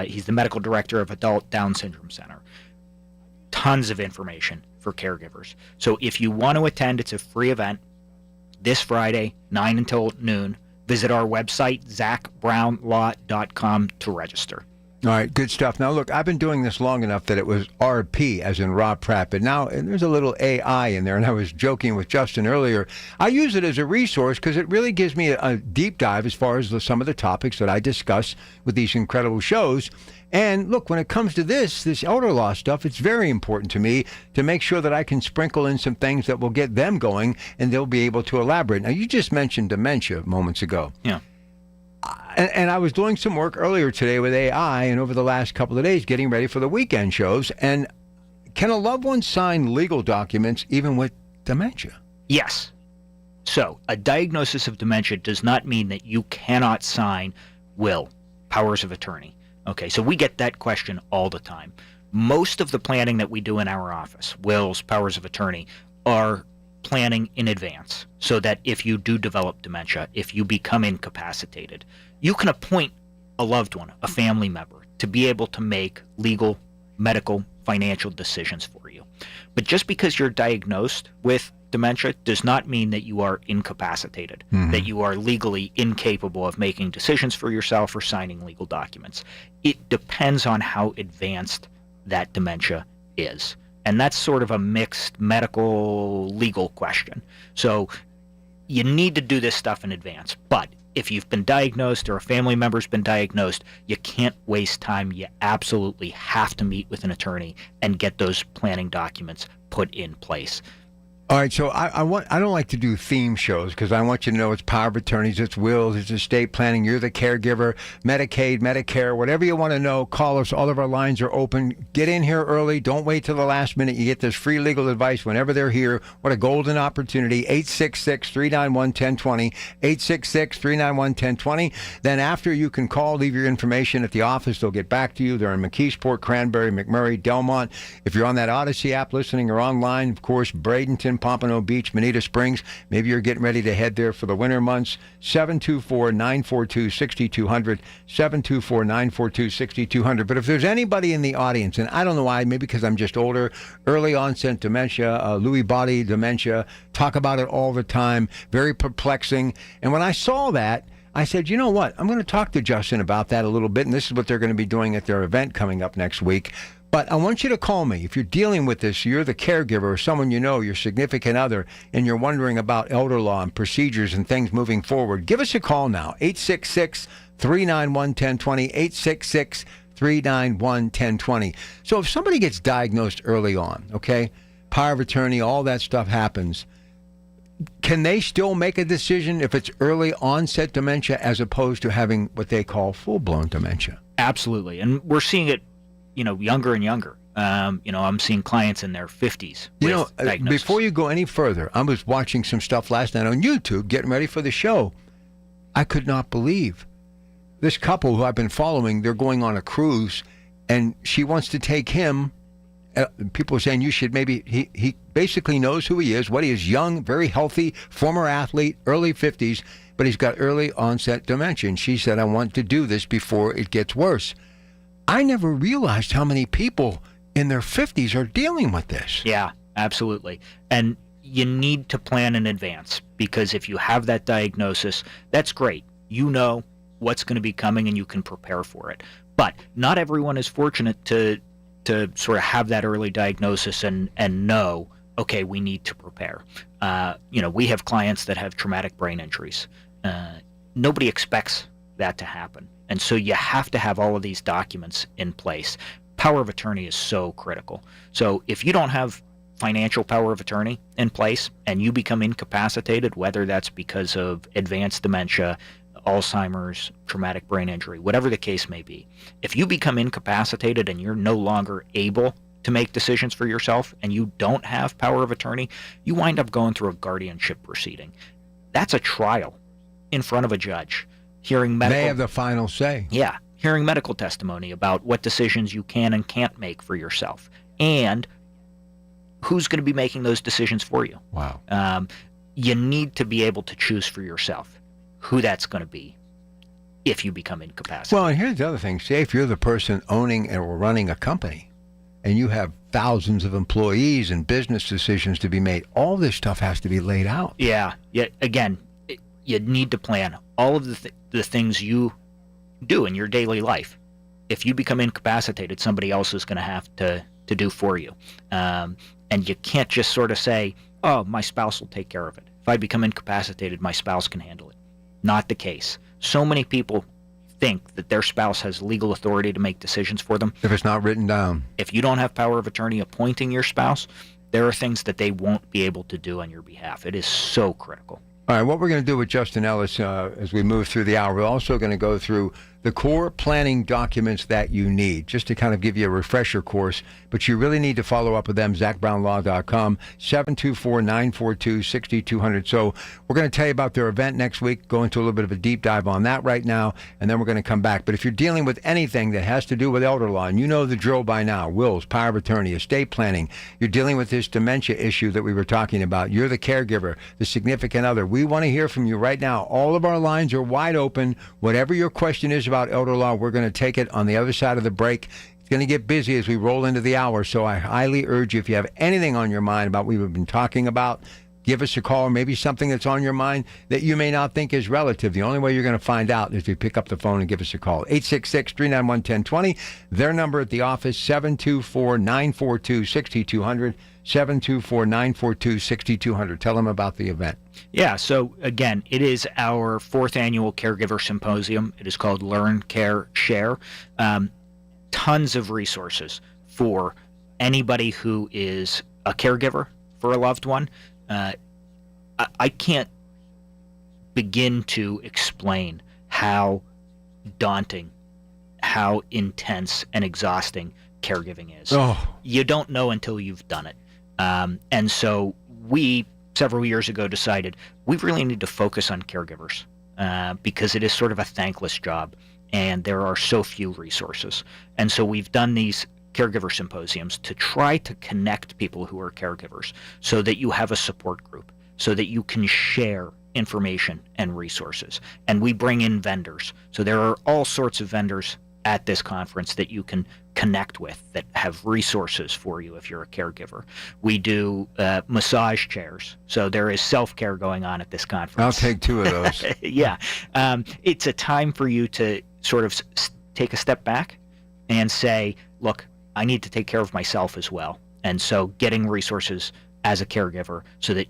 He's the medical director of Adult Down Syndrome Center. Tons of information for caregivers. So if you want to attend, it's a free event this Friday, 9 until noon. Visit our website, zachbrownlaw.com, to register. All right, good stuff. Now, look, I've been doing this long enough that it was RP, as in Rob Pratt, but now and there's a little AI in there, and I was joking with Justin earlier. I use it as a resource because it really gives me a deep dive as far as some of the topics that I discuss with these incredible shows. And look, when it comes to this elder law stuff, it's very important to me to make sure that I can sprinkle in some things that will get them going, and they'll be able to elaborate. Now, you just mentioned dementia moments ago. Yeah. And I was doing some work earlier today with AI and over the last couple of days getting ready for the weekend shows. And can a loved one sign legal documents even with dementia? Yes. So a diagnosis of dementia does not mean that you cannot sign will, powers of attorney. Okay, so we get that question all the time. Most of the planning that we do in our office, wills, powers of attorney, are planning in advance so that if you do develop dementia, if you become incapacitated, you can appoint a loved one, a family member, to be able to make legal, medical, financial decisions for you. But just because you're diagnosed with dementia does not mean that you are incapacitated, that you are legally incapable of making decisions for yourself or signing legal documents. It depends on how advanced that dementia is. And that's sort of a mixed medical legal question. So you need to do this stuff in advance. But if you've been diagnosed or a family member's been diagnosed, you can't waste time. You absolutely have to meet with an attorney and get those planning documents put in place. All right, so I don't like to do theme shows because I want you to know it's power of attorneys, it's wills, it's estate planning, you're the caregiver, Medicaid, Medicare, whatever you want to know, call us. All of our lines are open. Get in here early. Don't wait till the last minute. You get this free legal advice whenever they're here. What a golden opportunity. 866-391-1020, 866-391-1020. Then after, you can call, leave your information at the office. They'll get back to you. They're in McKeesport, Cranberry, McMurray, Delmont. If you're on that Odyssey app listening or online, of course, Bradenton, Pompano Beach, Bonita Springs. Maybe you're getting ready to head there for the winter months. 724-942-6200, 724-942-6200. But if there's anybody in the audience, and I don't know why, maybe because I'm just older, early onset dementia, Lewy body dementia, talk about it all the time, very perplexing. And when I saw that, I said, you know what? I'm going to talk to Justin about that a little bit, and this is what they're going to be doing at their event coming up next week. But I want you to call me. If you're dealing with this, you're the caregiver or someone you know, your significant other, and you're wondering about elder law and procedures and things moving forward, give us a call now, 866-391-1020, 866-391-1020. So if somebody gets diagnosed early on, okay, power of attorney, all that stuff happens, can they still make a decision if it's early onset dementia as opposed to having what they call full-blown dementia? Absolutely. And we're seeing it younger and younger. I'm seeing clients in their 50s. Before you go any further, I was watching some stuff last night on YouTube, getting ready for the show. I could not believe this couple who I've been following. They're going on a cruise, and she wants to take him. People are saying you should maybe. He basically knows who he is, what he is, young, very healthy, former athlete, early 50s, but he's got early onset dementia. And she said, I want to do this before it gets worse. I never realized how many people in their 50s are dealing with this. Yeah, absolutely. And you need to plan in advance, because if you have that diagnosis, that's great. You know what's going to be coming and you can prepare for it. But not everyone is fortunate to sort of have that early diagnosis and know, okay, we need to prepare. We have clients that have traumatic brain injuries. Nobody expects that to happen. And so you have to have all of these documents in place. Power of attorney is so critical. So if you don't have financial power of attorney in place and you become incapacitated, whether that's because of advanced dementia, Alzheimer's, traumatic brain injury, whatever the case may be, if you become incapacitated and you're no longer able to make decisions for yourself and you don't have power of attorney, you wind up going through a guardianship proceeding. That's a trial in front of a judge. Hearing medical, they have the final say. Yeah, hearing medical testimony about what decisions you can and can't make for yourself, and who's going to be making those decisions for you. Wow. you need to be able to choose for yourself who that's going to be if you become incapacitated. Well, and here's the other thing. Say if you're the person owning or running a company and you have thousands of employees and business decisions to be made, all this stuff has to be laid out. Yeah. Again, you need to plan all of the things you do in your daily life. If you become incapacitated, somebody else is going to have to do for you. And you can't just sort of say, oh, my spouse will take care of it. If I become incapacitated, my spouse can handle it. Not the case. So many people think that their spouse has legal authority to make decisions for them. If it's not written down. If you don't have power of attorney appointing your spouse, there are things that they won't be able to do on your behalf. It is so critical. All right, what we're going to do with Justin Ellis as we move through the hour, we're also going to go through the core planning documents that you need, just to kind of give you a refresher course. But you really need to follow up with them, ZachBrownLaw.com, 724-942-6200. So we're going to tell you about their event next week, go into a little bit of a deep dive on that right now, and then we're going to come back. But if you're dealing with anything that has to do with elder law, and you know the drill by now, wills, power of attorney, estate planning, you're dealing with this dementia issue that we were talking about, you're the caregiver, the significant other, we want to hear from you right now. All of our lines are wide open. Whatever your question is about elder law, we're going to take it on the other side of the break. It's going to get busy as we roll into the hour, so I highly urge you, if you have anything on your mind about what we've been talking about, give us a call, or maybe something that's on your mind that you may not think is relative. The only way you're going to find out is if you pick up the phone and give us a call. 866-391-1020. Their number at the office, 724-942-6200. 724-942-6200. Tell them about the event. Yeah, so again, it is our 4th annual Caregiver Symposium. It is called Learn, Care, Share. Tons of resources for anybody who is a caregiver for a loved one. I can't begin to explain how daunting, how intense and exhausting caregiving is. Oh. You don't know until you've done it. And so we, several years ago, decided we really need to focus on caregivers because it is sort of a thankless job and there are so few resources. And so we've done these caregiver symposiums to try to connect people who are caregivers so that you have a support group, so that you can share information and resources. And we bring in vendors. So there are all sorts of vendors at this conference that you can connect with that have resources for you if you're a caregiver. We do massage chairs. So there is self-care going on at this conference. I'll take 2 of those. Yeah. It's a time for you to sort of take a step back and say, look, I need to take care of myself as well. And so getting resources as a caregiver so that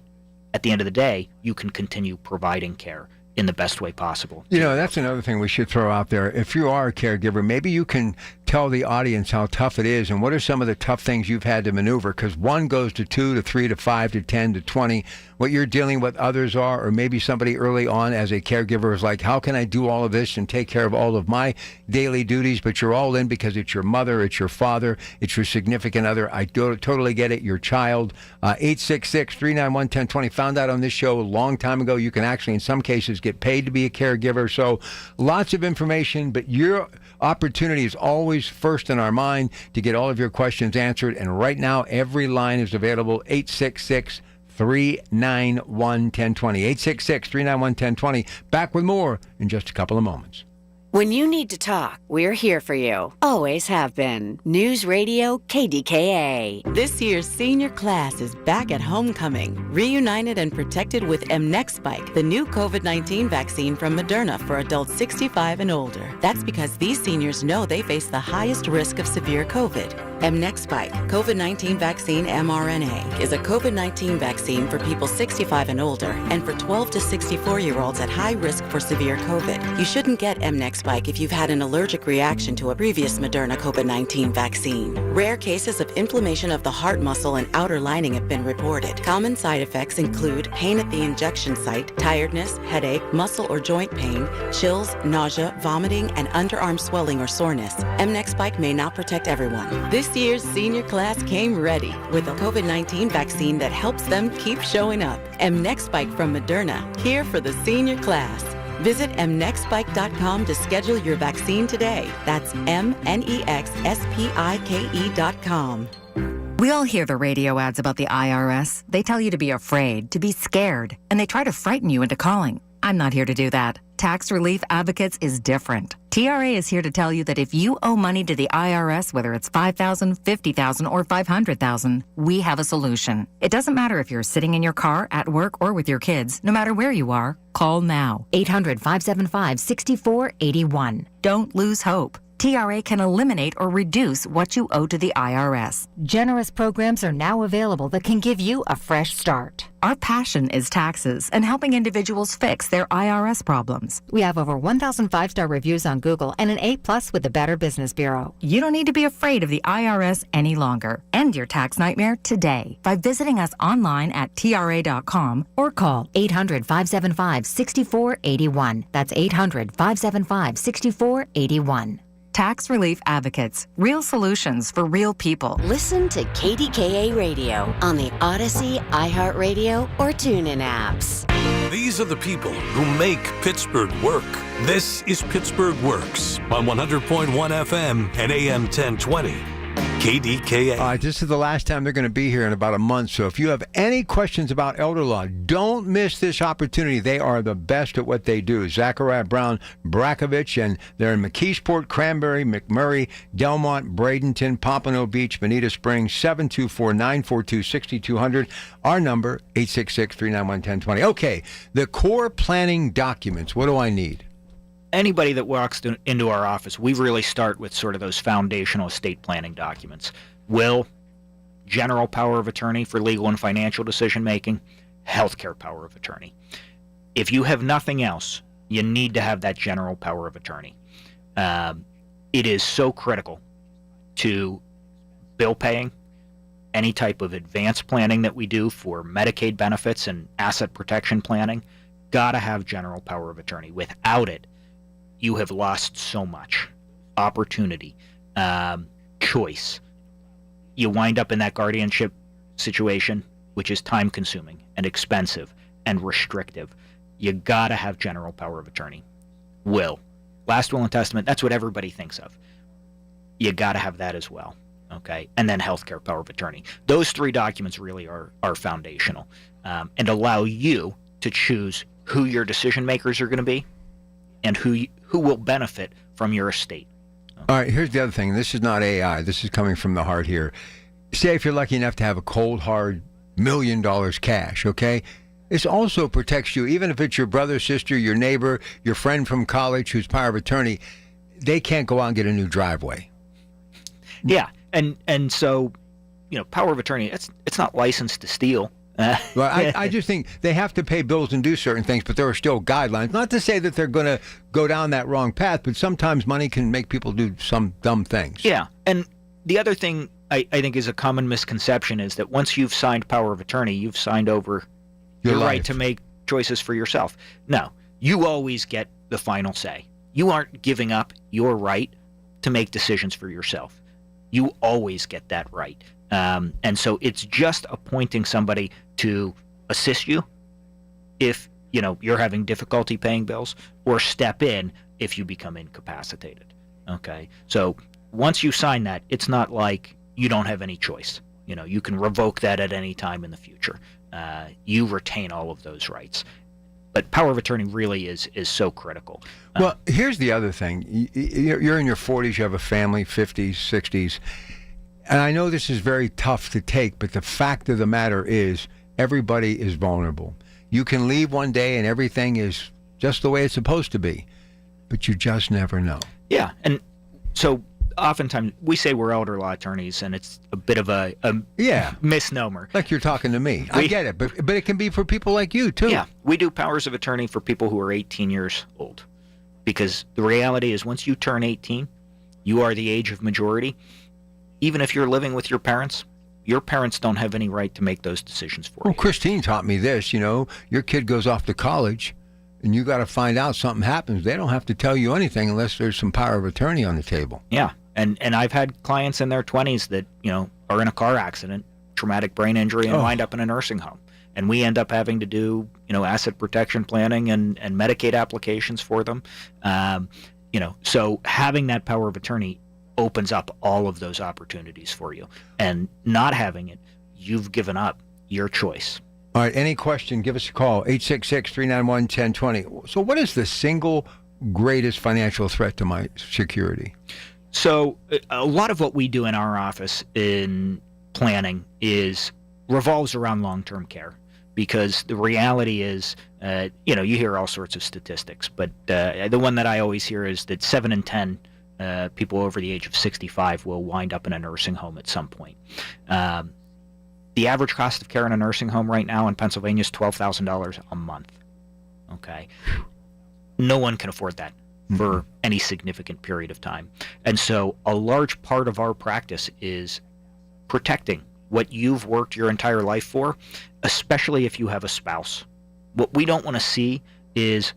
at the end of the day, you can continue providing care in the best way possible. You know, that's another thing we should throw out there. If you are a caregiver, maybe you can tell the audience how tough it is and what are some of the tough things you've had to maneuver, because 1 goes to 2 to 3 to 5 to 10 to 20. What you're dealing with others are, or maybe somebody early on as a caregiver is like, how can I do all of this and take care of all of my daily duties? But you're all in because it's your mother, it's your father, it's your significant other. I totally get it, your child. 866-391-1020. Found out on this show a long time ago, you can actually in some cases get paid to be a caregiver. So lots of information, but your opportunity is always first in our mind to get all of your questions answered. And right now, every line is available. 866-391-1020. 866-391-1020. Back with more in just a couple of moments. When you need to talk, we're here for you. Always have been. News Radio KDKA. This year's senior class is back at homecoming, reunited and protected with mNEXSpike, the new COVID-19 vaccine from Moderna for adults 65 and older. That's because these seniors know they face the highest risk of severe COVID. mNEXSpike, COVID-19 vaccine mRNA, is a COVID-19 vaccine for people 65 and older and for 12 to 64-year-olds at high risk for severe COVID. You shouldn't get mNEXSpike if you've had an allergic reaction to a previous Moderna COVID-19 vaccine. Rare cases of inflammation of the heart muscle and outer lining have been reported. Common side effects include pain at the injection site, tiredness, headache, muscle or joint pain, chills, nausea, vomiting, and underarm swelling or soreness. mNEXSpike may not protect everyone. This year's senior class came ready with a COVID-19 vaccine that helps them keep showing up. mNEXSpike from Moderna, here for the senior class. Visit mnexspike.com to schedule your vaccine today. That's mnexspike.com. We all hear the radio ads about the IRS. They tell you to be afraid, to be scared, and they try to frighten you into calling. I'm not here to do that. Tax Relief Advocates is different. TRA is here to tell you that if you owe money to the IRS, whether it's $5,000, $50,000, or $500,000, we have a solution. It doesn't matter if you're sitting in your car, at work, or with your kids. No matter where you are, call now. 800-575-6481. Don't lose hope. TRA can eliminate or reduce what you owe to the IRS. Generous programs are now available that can give you a fresh start. Our passion is taxes and helping individuals fix their IRS problems. We have over 1,000 5-star reviews on Google and an A+ with the Better Business Bureau. You don't need to be afraid of the IRS any longer. End your tax nightmare today by visiting us online at TRA.com or call 800-575-6481. That's 800-575-6481. Tax Relief Advocates. Real solutions for real people. Listen to KDKA Radio on the Odyssey, iHeartRadio, or TuneIn apps. These are the people who make Pittsburgh work. This is Pittsburgh Works on 100.1 FM and AM 1020. KDKA. All right, this is the last time they're going to be here in about a month. So if you have any questions about elder law, don't miss this opportunity. They are the best at what they do. Zachariah Brown Brackovich, and they're in McKeesport, Cranberry, McMurray, Delmont, Bradenton, Pompano Beach, Bonita Springs, 724-942-6200. Our number, 866-391-1020. Okay, the core planning documents. What do I need? Anybody that walks into our office, we really start with sort of those foundational estate planning documents. Will, general power of attorney for legal and financial decision making, healthcare power of attorney. If you have nothing else, you need to have that general power of attorney. It is so critical to bill paying, any type of advance planning that we do for Medicaid benefits and asset protection planning. Gotta have general power of attorney. Without it, you have lost so much opportunity, choice. You wind up in that guardianship situation, which is time consuming and expensive and restrictive. You gotta have general power of attorney. Will, last will and testament, that's what everybody thinks of. You gotta have that as well, okay? And then healthcare power of attorney. Those three documents really are foundational, and allow you to choose who your decision makers are gonna be and who will benefit from your estate. Okay. All right, here's the other thing. This is not AI. This is coming from the heart here. Say if you're lucky enough to have a cold, hard $1 million cash, okay? This also protects you, even if it's your brother, sister, your neighbor, your friend from college who's power of attorney. They can't go out and get a new driveway. Yeah, and so, power of attorney, it's not licensed to steal. Well, I just think they have to pay bills and do certain things, but there are still guidelines. Not to say that they're going to go down that wrong path, but sometimes money can make people do some dumb things. Yeah, and the other thing I think is a common misconception is that once you've signed power of attorney, you've signed over your right to make choices for yourself. No, you always get the final say. You aren't giving up your right to make decisions for yourself. You always get that right. And so it's just appointing somebody to assist you if you're having difficulty paying bills, or step in if you become incapacitated. Okay, so once you sign that, it's not like you don't have any choice. You can revoke that at any time in the future. You retain all of those rights. But power of attorney really is so critical. Well, here's the other thing. You're in your 40s, you have a family, 50s, 60s. And I know this is very tough to take, but the fact of the matter is everybody is vulnerable. You can leave one day and everything is just the way it's supposed to be, but you just never know. Yeah, and so oftentimes we say we're elder law attorneys, and it's a bit of a misnomer. Like you're talking to me. I get it, but it can be for people like you, too. Yeah, we do powers of attorney for people who are 18 years old, because the reality is once you turn 18, you are the age of majority. Even if you're living with your parents don't have any right to make those decisions for you. Well, Christine taught me this, your kid goes off to college and you got to find out something happens. They don't have to tell you anything unless there's some power of attorney on the table. Yeah, and I've had clients in their 20s that, are in a car accident, traumatic brain injury, and wind up in a nursing home. And we end up having to do, asset protection planning and Medicaid applications for them. So having that power of attorney opens up all of those opportunities for you. And not having it, you've given up your choice. All right, any question, give us a call, 866-391-1020. So what is the single greatest financial threat to my security? So a lot of what we do in our office in planning revolves around long-term care, because the reality is, you hear all sorts of statistics, but the one that I always hear is that 7 in 10 people over the age of 65 will wind up in a nursing home at some point. The average cost of care in a nursing home right now in Pennsylvania is $12,000 a month. Okay. No one can afford that for any significant period of time. And so a large part of our practice is protecting what you've worked your entire life for, especially if you have a spouse. What we don't want to see is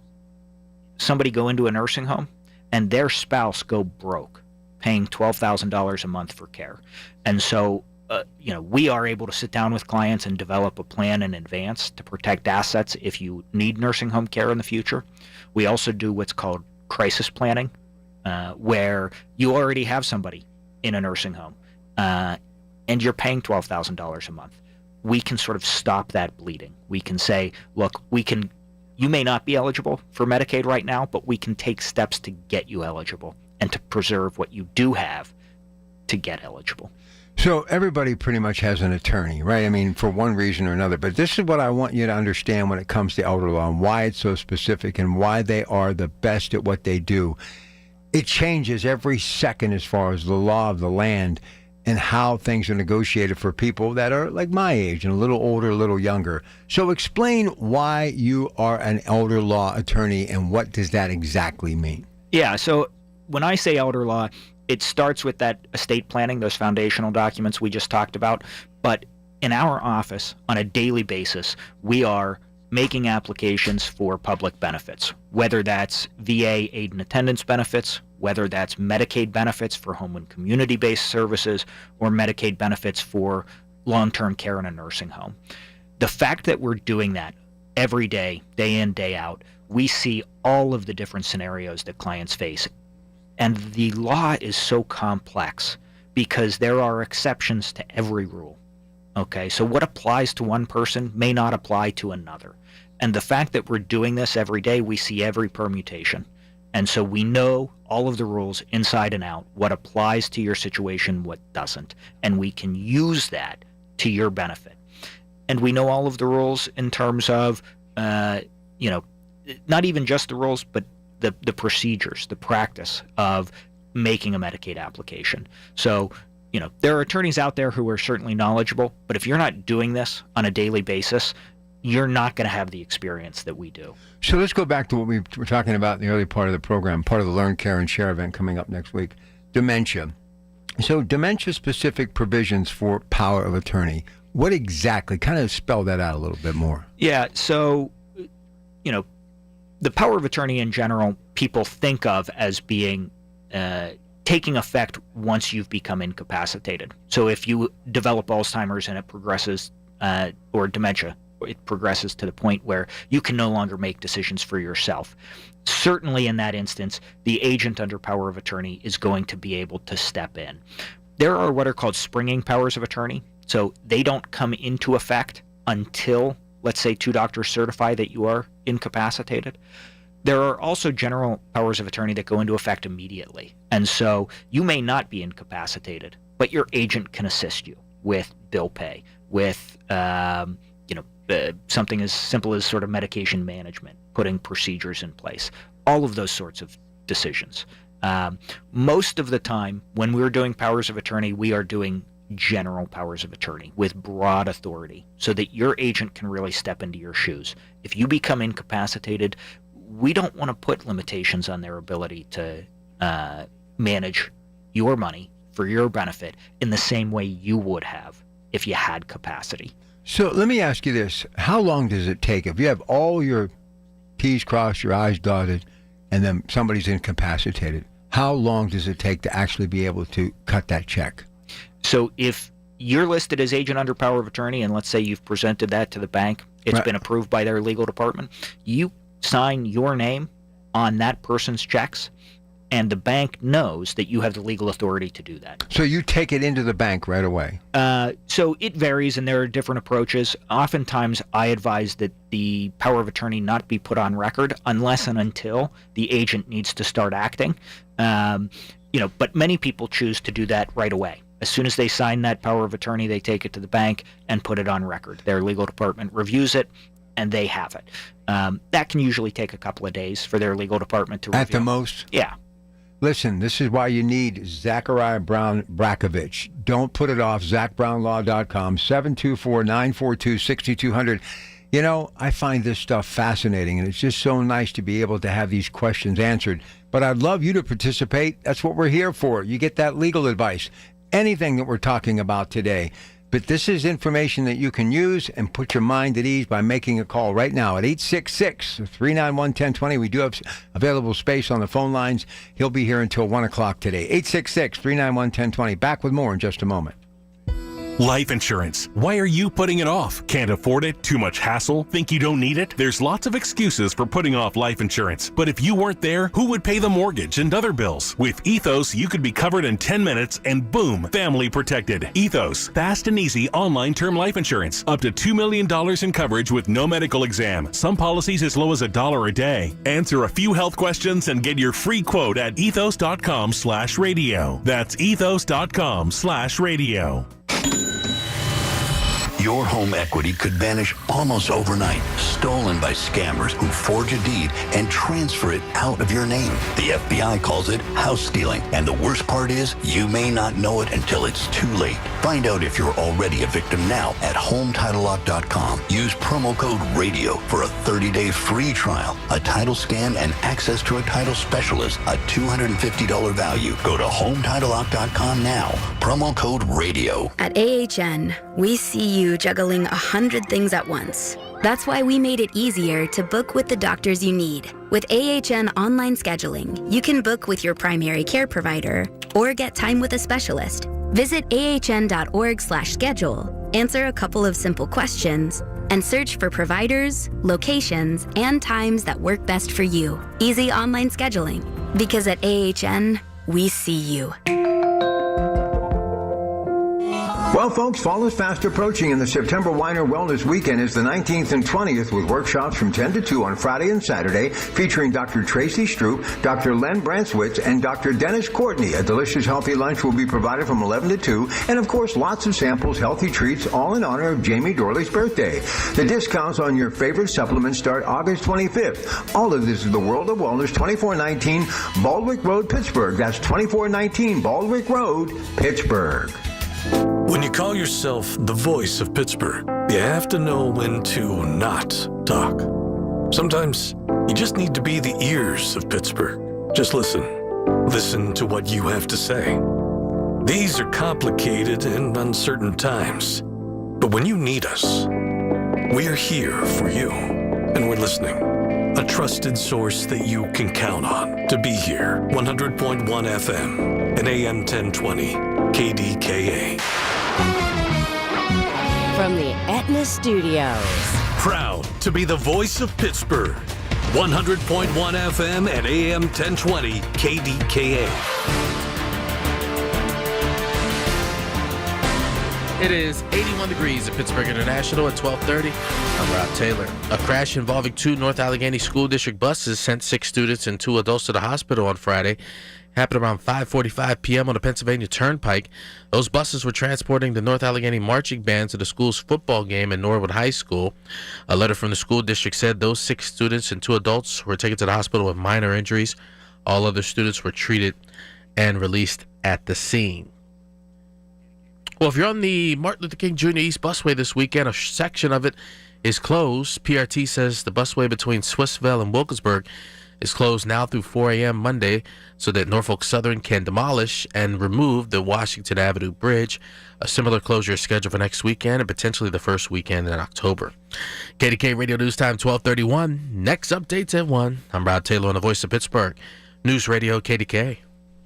somebody go into a nursing home and their spouse go broke, paying $12,000 a month for care. And so we are able to sit down with clients and develop a plan in advance to protect assets if you need nursing home care in the future. We also do what's called crisis planning, where you already have somebody in a nursing home and you're paying $12,000 a month. We can sort of stop that bleeding. We can say, look, you may not be eligible for Medicaid right now, but we can take steps to get you eligible and to preserve what you do have to get eligible. So everybody pretty much has an attorney, right? I mean, for one reason or another. But this is what I want you to understand when it comes to elder law and why it's so specific and why they are the best at what they do. It changes every second as far as the law of the land and how things are negotiated for people that are like my age and a little older, a little younger. So explain why you are an elder law attorney and what does that exactly mean? Yeah, so when I say elder law, it starts with that estate planning, those foundational documents we just talked about. But in our office, on a daily basis, we are making applications for public benefits, whether that's VA aid and attendance benefits, whether that's Medicaid benefits for home and community-based services, or Medicaid benefits for long-term care in a nursing home. The fact that we're doing that every day, day in, day out, we see all of the different scenarios that clients face. And the law is so complex because there are exceptions to every rule. Okay, so what applies to one person may not apply to another. And the fact that we're doing this every day, we see every permutation. And so we know all of the rules inside and out, what applies to your situation, what doesn't. And we can use that to your benefit. And we know all of the rules in terms of, not even just the rules, but the procedures, the practice of making a Medicaid application. So, there are attorneys out there who are certainly knowledgeable, but if you're not doing this on a daily basis, you're not going to have the experience that we do. So let's go back to what we were talking about in the early part of the program, part of the Learn, Care, and Share event coming up next week, dementia. So dementia-specific provisions for power of attorney. What exactly? Kind of spell that out a little bit more. Yeah, so, the power of attorney in general, people think of as being taking effect once you've become incapacitated. So if you develop Alzheimer's and it progresses, or dementia, it progresses to the point where you can no longer make decisions for yourself. Certainly in that instance, the agent under power of attorney is going to be able to step in. There are what are called springing powers of attorney. So they don't come into effect until, let's say, 2 doctors certify that you are incapacitated. There are also general powers of attorney that go into effect immediately. And so you may not be incapacitated, but your agent can assist you with bill pay, with something as simple as sort of medication management, putting procedures in place, all of those sorts of decisions. Most of the time when we're doing powers of attorney, we are doing general powers of attorney with broad authority so that your agent can really step into your shoes. If you become incapacitated, we don't want to put limitations on their ability to manage your money for your benefit in the same way you would have if you had capacity. So let me ask you this. How long does it take if you have all your T's crossed, your I's dotted, and then somebody's incapacitated? How long does it take to actually be able to cut that check? So if you're listed as agent under power of attorney, and let's say you've presented that to the bank, it's been approved by their legal department, you sign your name on that person's checks, and the bank knows that you have the legal authority to do that. So you take it into the bank right away? So it varies, and there are different approaches. Oftentimes, I advise that the power of attorney not be put on record unless and until the agent needs to start acting. But many people choose to do that right away. As soon as they sign that power of attorney, they take it to the bank and put it on record. Their legal department reviews it, and they have it. That can usually take a couple of days for their legal department to review. At the most? Yeah. Listen, this is why you need Zachariah Brown Brakovich. Don't put it off. ZachBrownLaw.com, 724-942-6200. You know, I find this stuff fascinating, and it's just so nice to be able to have these questions answered. But I'd love you to participate. That's what we're here for. You get that legal advice. Anything that we're talking about today. But this is information that you can use and put your mind at ease by making a call right now at 866-391-1020. We do have available space on the phone lines. He'll be here until 1 o'clock today. 866-391-1020. Back with more in just a moment. Life insurance. Why are you putting it off? Can't afford it? Too much hassle? Think you don't need it? There's lots of excuses for putting off life insurance. But if you weren't there, who would pay the mortgage and other bills? With Ethos, you could be covered in 10 minutes and boom, family protected. Ethos, fast and easy online term life insurance. Up to $2 million in coverage with no medical exam. Some policies as low as $1 a day. Answer a few health questions and get your free quote at ethos.com/radio. That's ethos.com/radio. Your home equity could vanish almost overnight, stolen by scammers who forge a deed and transfer it out of your name. The FBI calls it house stealing, and the worst part is you may not know it until it's too late. Find out if you're already a victim now at HomeTitleLock.com. Use promo code RADIO for a 30-day free trial, a title scan, and access to a title specialist, a $250 value. Go to HomeTitleLock.com now. Promo code RADIO. At AHN, we see you juggling 100 things at once. That's why we made it easier to book with the doctors you need. With AHN online scheduling, you can book with your primary care provider or get time with a specialist. Visit ahn.org/schedule, answer a couple of simple questions, and search for providers, locations, and times that work best for you. Easy online scheduling, because at AHN, we see you. Well, folks, fall is fast approaching, and the September Weiner Wellness Weekend is the 19th and 20th with workshops from 10 to 2 on Friday and Saturday featuring Dr. Tracy Stroop, Dr. Len Branswitz, and Dr. Dennis Courtney. A delicious, healthy lunch will be provided from 11 to 2, and, of course, lots of samples, healthy treats, all in honor of Jamie Dorley's birthday. The discounts on your favorite supplements start August 25th. All of this is the World of Wellness, 2419 Baldwick Road, Pittsburgh. That's 2419 Baldwick Road, Pittsburgh. When you call yourself the voice of Pittsburgh, you have to know when to not talk. Sometimes you just need to be the ears of Pittsburgh. Just listen. Listen to what you have to say. These are complicated and uncertain times. But when you need us, we are here for you. And we're listening. A trusted source that you can count on to be here. 100.1 FM and AM 1020 KDKA. From the Aetna Studios. Proud to be the voice of Pittsburgh. 100.1 FM and AM 1020 KDKA. It is 81 degrees at Pittsburgh International at 12:30. I'm Rob Taylor. A crash involving 2 North Allegheny School District buses sent 6 students and 2 adults to the hospital on Friday. Happened around 5:45 p.m. on the Pennsylvania Turnpike. Those buses were transporting the North Allegheny marching band to the school's football game in Norwood High School. A letter from the school district said those 6 students and 2 adults were taken to the hospital with minor injuries. All other students were treated and released at the scene. Well, if you're on the Martin Luther King Jr. East Busway this weekend, a section of it is closed. PRT says the busway between Swissvale and Wilkinsburg is closed now through 4 a.m. Monday so that Norfolk Southern can demolish and remove the Washington Avenue Bridge. A similar closure is scheduled for next weekend and potentially the first weekend in October. KDKA Radio News Time 12:31. Next updates at 1. I'm Rod Taylor on the Voice of Pittsburgh. News Radio KDKA.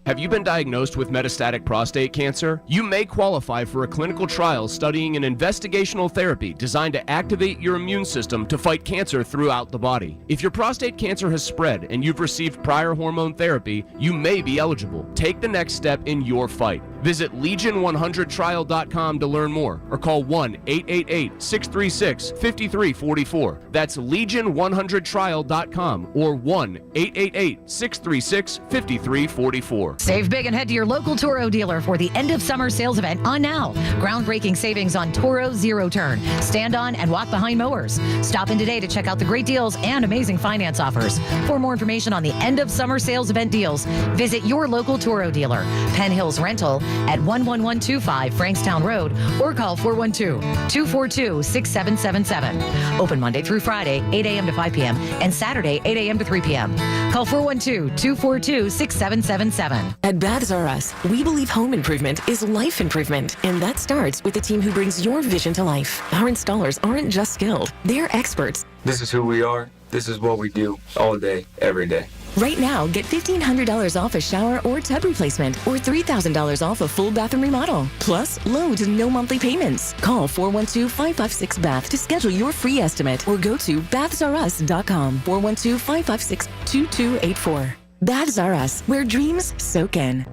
Have you been diagnosed with metastatic prostate cancer? You may qualify for a clinical trial studying an investigational therapy designed to activate your immune system to fight cancer throughout the body. If your prostate cancer has spread and you've received prior hormone therapy, you may be eligible. Take the next step in your fight. Visit Legion100trial.com to learn more or call 1-888-636-5344. That's Legion100trial.com or 1-888-636-5344. Save big and head to your local Toro dealer for the end of summer sales event on now. Groundbreaking savings on Toro Zero Turn, stand on and walk behind mowers. Stop in today to check out the great deals and amazing finance offers. For more information on the end of summer sales event deals, visit your local Toro dealer. Penn Hills Rental at 11125 Frankstown Road or call 412-242-6777. Open Monday through Friday, 8 a.m. to 5 p.m. and Saturday, 8 a.m. to 3 p.m. Call 412-242-6777. At Baths R Us, we believe home improvement is life improvement, and that starts with the team who brings your vision to life. Our installers aren't just skilled, they're experts. This is who we are. This is what we do all day, every day. Right now, get $1,500 off a shower or tub replacement or $3,000 off a full bathroom remodel. Plus, low to no monthly payments. Call 412-556-BATH to schedule your free estimate or go to bathsrus.com. 412-556-2284. Baths R Us, where dreams soak in.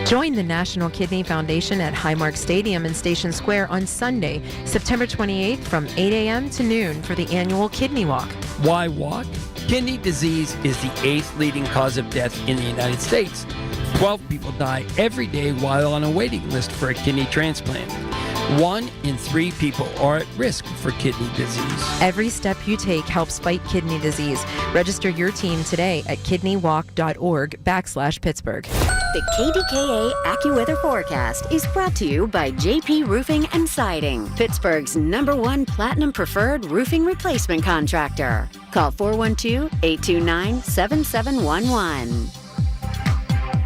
Join the National Kidney Foundation at Highmark Stadium in Station Square on Sunday, September 28th from 8 a.m. to noon for the annual Kidney Walk. Why walk? Kidney disease is the 8th leading cause of death in the United States. 12 people die every day while on a waiting list for a kidney transplant. 1 in 3 people are at risk for kidney disease. Every step you take helps fight kidney disease. Register your team today at kidneywalk.org/Pittsburgh. The KDKA AccuWeather forecast is brought to you by JP Roofing and Siding, Pittsburgh's #1 Platinum Preferred Roofing Replacement Contractor. Call 412-829-7711.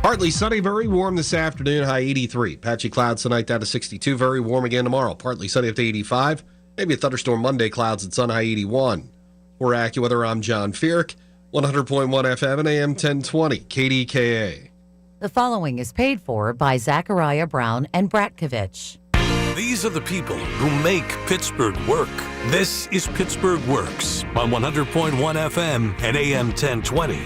Partly sunny, very warm this afternoon, high 83. Patchy clouds tonight down to 62, very warm again tomorrow. Partly sunny up to 85. Maybe a thunderstorm Monday, clouds and sun, high 81. For AccuWeather, I'm John Fierk, 100.1 FM and AM 1020, KDKA. The following is paid for by Zachariah Brown and Bratkovich. These are the people who make Pittsburgh work. This is Pittsburgh Works on 100.1 FM and AM 1020.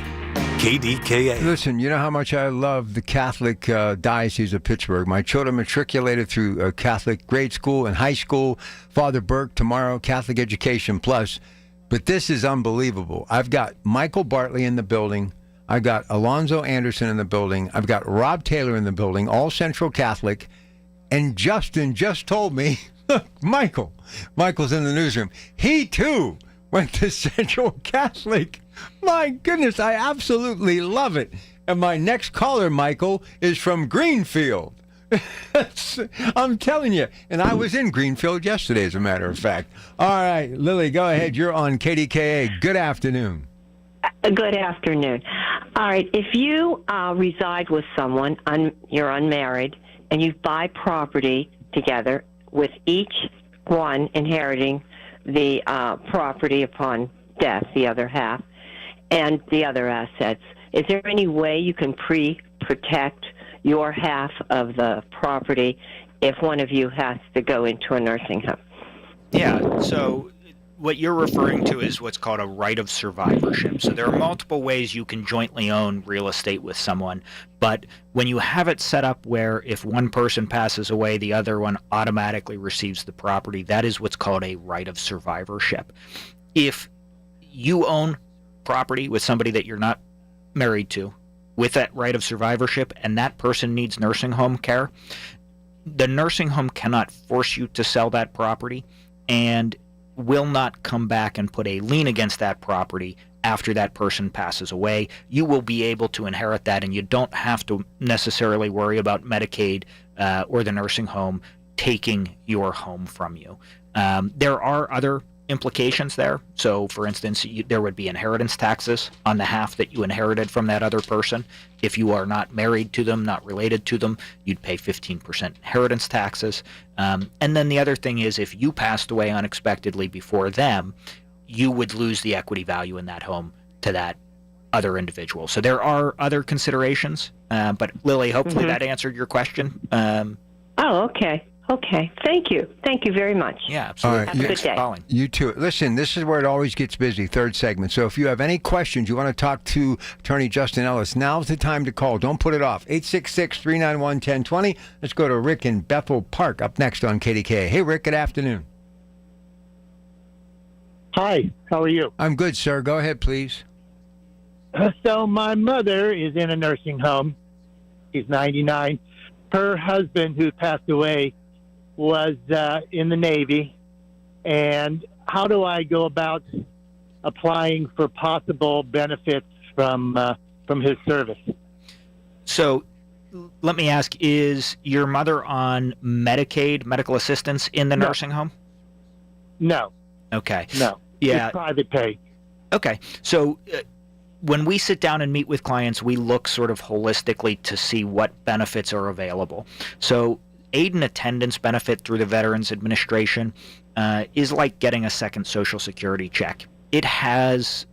KDKA. Listen, you know how much I love the Catholic Diocese of Pittsburgh. My children matriculated through Catholic grade school and high school. Father Burke tomorrow, Catholic Education Plus. But this is unbelievable. I've got Michael Bartley in the building. I've got Alonzo Anderson in the building. I've got Rob Taylor in the building, all Central Catholic. And Justin just told me, look, Michael's in the newsroom. He, too, went to Central Catholic. My goodness, I absolutely love it. And my next caller, Michael, is from Greenfield. I'm telling you. And I was in Greenfield yesterday, as a matter of fact. All right, Lily, go ahead. You're on KDKA. Good afternoon. Good afternoon. All right, if you reside with someone, you're unmarried, and you buy property together with each one inheriting the property upon death, the other half, and the other assets, is there any way you can protect your half of the property if one of you has to go into a nursing home? Yeah, so what you're referring to is what's called a right of survivorship. So there are multiple ways you can jointly own real estate with someone, but when you have it set up where if one person passes away, the other one automatically receives the property, that is what's called a right of survivorship. If you own property with somebody that you're not married to with that right of survivorship and that person needs nursing home care, the nursing home cannot force you to sell that property and will not come back and put a lien against that property after that person passes away. You will be able to inherit that, and you don't have to necessarily worry about Medicaid or the nursing home taking your home from you. There are other implications there. So, for instance, there would be inheritance taxes on the half that you inherited from that other person. If you are not married to them, not related to them, you'd pay 15% inheritance taxes. And then the other thing is, if you passed away unexpectedly before them, you would lose the equity value in that home to that other individuals. So there are other considerations, but Lily, hopefully that answered your question. Okay. Okay. Thank you. Thank you very much. Yeah, absolutely. All right, Have a good day. Calling. You too. Listen, this is where it always gets busy, third segment. So if you have any questions, you want to talk to Attorney Justin Ellis, now's the time to call. Don't put it off. 866-391-1020. Let's go to Rick in Bethel Park up next on KDKA. Hey, Rick, good afternoon. Hi, how are you? I'm good, sir. Go ahead, please. So my mother is in a nursing home. She's 99. Her husband, who passed away, was in the Navy. And how do I go about applying for possible benefits from his service? So let me ask, is your mother on Medicaid, medical assistance, in the nursing home? No. Okay. No. Yeah. It's private pay. Okay. So when we sit down and meet with clients, we look sort of holistically to see what benefits are available. So aid and attendance benefit through the Veterans Administration is like getting a second Social Security check. It has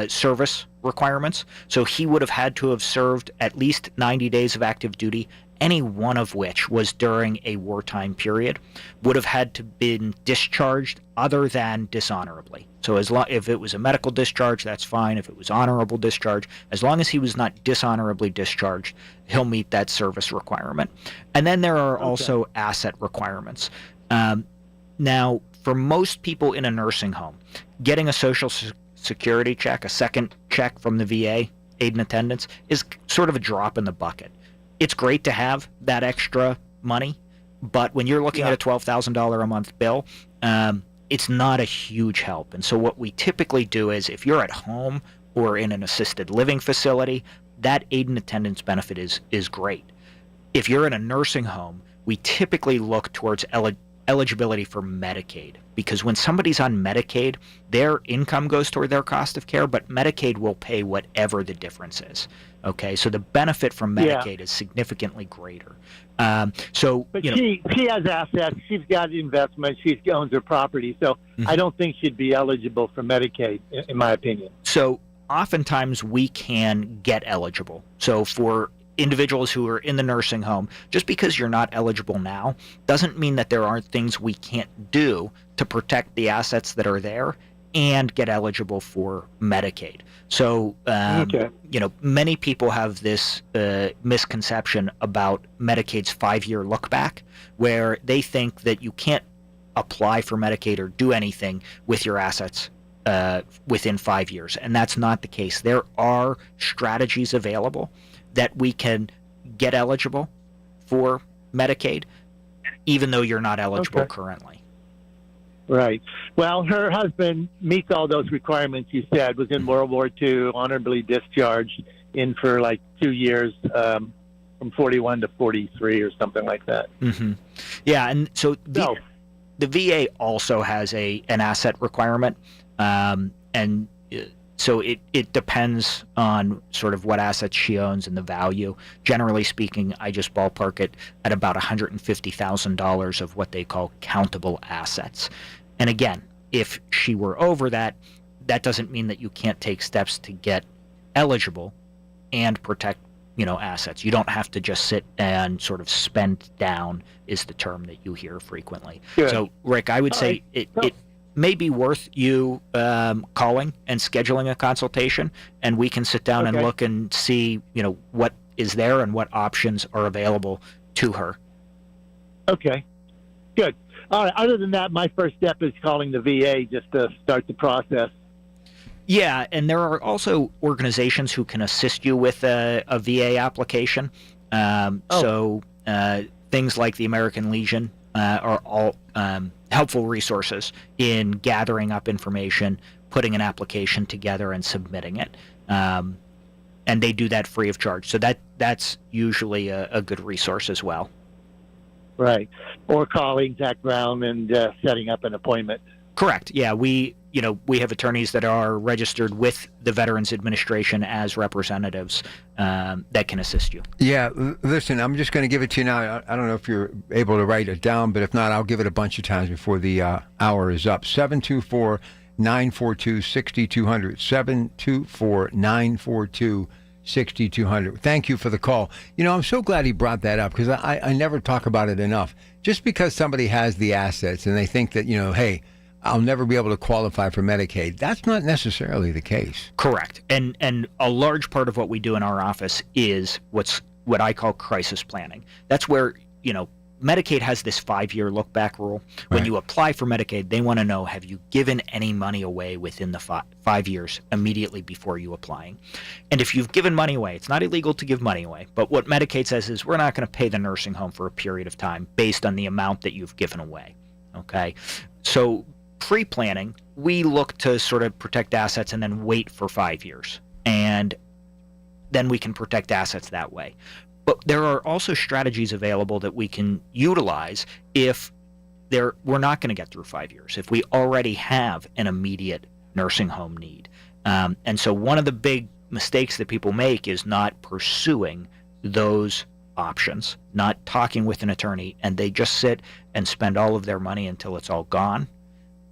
service requirements. So he would have had to have served at least 90 days of active duty, any one of which was during a wartime period, would have had to been discharged other than dishonorably. So if it was a medical discharge, that's fine. If it was honorable discharge, as long as he was not dishonorably discharged, he'll meet that service requirement. And then there are also asset requirements. Now, for most people in a nursing home, getting a Social Security check, a second check from the VA, aid and attendance, is sort of a drop in the bucket. It's great to have that extra money, but when you're looking at a $12,000 a month bill, it's not a huge help. And so what we typically do is, if you're at home or in an assisted living facility, that aid and attendance benefit is great. If you're in a nursing home, we typically look towards eligibility for Medicaid, because when somebody's on Medicaid, their income goes toward their cost of care, but Medicaid will pay whatever the difference is. Okay, so the benefit from Medicaid is significantly greater. But she has assets. She's got investments. She owns her property. So I don't think she'd be eligible for Medicaid, in my opinion. So oftentimes we can get eligible. So for individuals who are in the nursing home, just because you're not eligible now doesn't mean that there aren't things we can't do to protect the assets that are there and get eligible for Medicaid. So, many people have this misconception about Medicaid's 5-year look back, where they think that you can't apply for Medicaid or do anything with your assets within 5 years. And that's not the case. There are strategies available that we can get eligible for Medicaid, even though you're not eligible currently. Right. Well, her husband meets all those requirements you said, was in World War II, honorably discharged, in for like 2 years, from 41 to 43 or something like that. Mm-hmm. Yeah, and so the VA also has an asset requirement, and so it depends on sort of what assets she owns and the value. Generally speaking, I just ballpark it at about $150,000 of what they call countable assets. And again, if she were over that, that doesn't mean that you can't take steps to get eligible and protect, assets. You don't have to just sit and sort of spend down is the term that you hear frequently. Good. So, Rick, I would say it may be worth you calling and scheduling a consultation, and we can sit down and look and see, what is there and what options are available to her. Okay, good. All right. Other than that, my first step is calling the VA just to start the process. Yeah, and there are also organizations who can assist you with a VA application. So things like the American Legion are all helpful resources in gathering up information, putting an application together, and submitting it. And they do that free of charge. So that's usually a good resource as well. Right. Or calling Zach Brown and setting up an appointment. Correct. Yeah, we have attorneys that are registered with the Veterans Administration as representatives that can assist you. Yeah, listen, I'm just going to give it to you now. I don't know if you're able to write it down, but if not, I'll give it a bunch of times before the hour is up. 724 724-942-6200. 724-942-6200. Thank you for the call. You know, I'm so glad he brought that up because I never talk about it enough. Just because somebody has the assets and they think that, you know, hey, I'll never be able to qualify for Medicaid, that's not necessarily the case. Correct. And a large part of what we do in our office is what I call crisis planning. That's where, you know, Medicaid has this 5-year look back rule. When you apply for Medicaid, they want to know, have you given any money away within the 5 years immediately before you applying? And if you've given money away, it's not illegal to give money away, but what Medicaid says is we're not going to pay the nursing home for a period of time based on the amount that you've given away. Okay? So pre-planning, we look to sort of protect assets and then wait for 5 years. And then we can protect assets that way. But there are also strategies available that we can utilize if we're not going to get through 5 years, if we already have an immediate nursing home need. And so one of the big mistakes that people make is not pursuing those options, not talking with an attorney, and they just sit and spend all of their money until it's all gone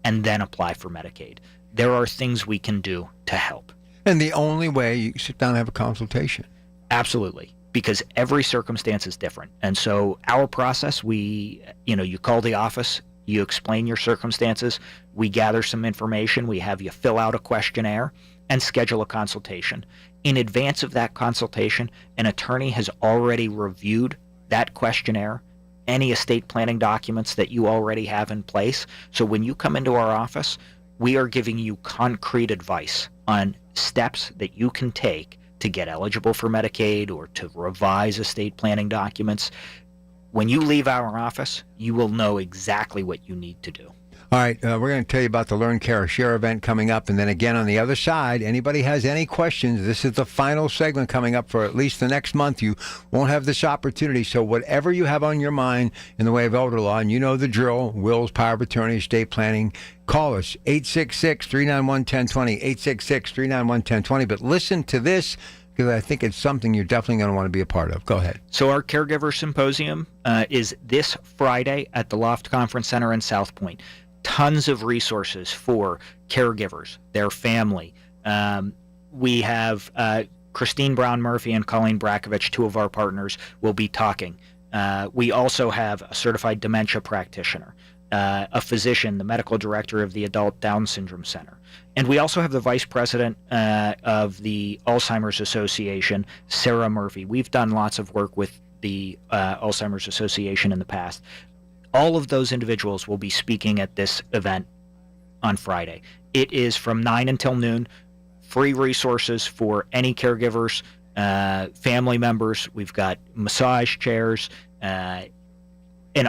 and then apply for Medicaid. There are things we can do to help. And the only way, you sit down and have a consultation. Absolutely. Because every circumstance is different. And so our process, you call the office, you explain your circumstances, we gather some information, we have you fill out a questionnaire and schedule a consultation. In advance of that consultation, an attorney has already reviewed that questionnaire, any estate planning documents that you already have in place. So when you come into our office, we are giving you concrete advice on steps that you can take to get eligible for Medicaid or to revise estate planning documents. When you leave our office, you will know exactly what you need to do. All right, we're going to tell you about the Learn, Care, Share event coming up. And then again, on the other side, anybody has any questions, this is the final segment coming up for at least the next month. You won't have this opportunity. So whatever you have on your mind in the way of elder law, and you know the drill, wills, power of attorney, estate planning, call us, 866-391-1020, 866-391-1020. But listen to this, because I think it's something you're definitely going to want to be a part of. Go ahead. So our Caregiver Symposium is this Friday at the Loft Conference Center in South Point. Tons of resources for caregivers, their family. We have Christine Brown-Murphy and Colleen Brakovich, two of our partners, will be talking. We also have a certified dementia practitioner, a physician, the medical director of the Adult Down Syndrome Center. And we also have the vice president of the Alzheimer's Association, Sarah Murphy. We've done lots of work with the Alzheimer's Association in the past. All of those individuals will be speaking at this event on Friday. It is from 9 until noon, free resources for any caregivers, family members. We've got massage chairs, an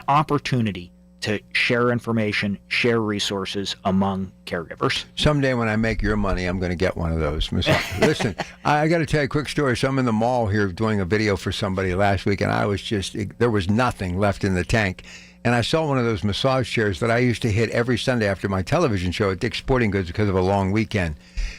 opportunity to share information, share resources among caregivers. Someday when I make your money, I'm going to get one of those. Listen, I got to tell you a quick story. So I'm in the mall here doing a video for somebody last week, and there was nothing left in the tank. And I saw one of those massage chairs that I used to hit every Sunday after my television show at Dick's Sporting Goods because of a long weekend.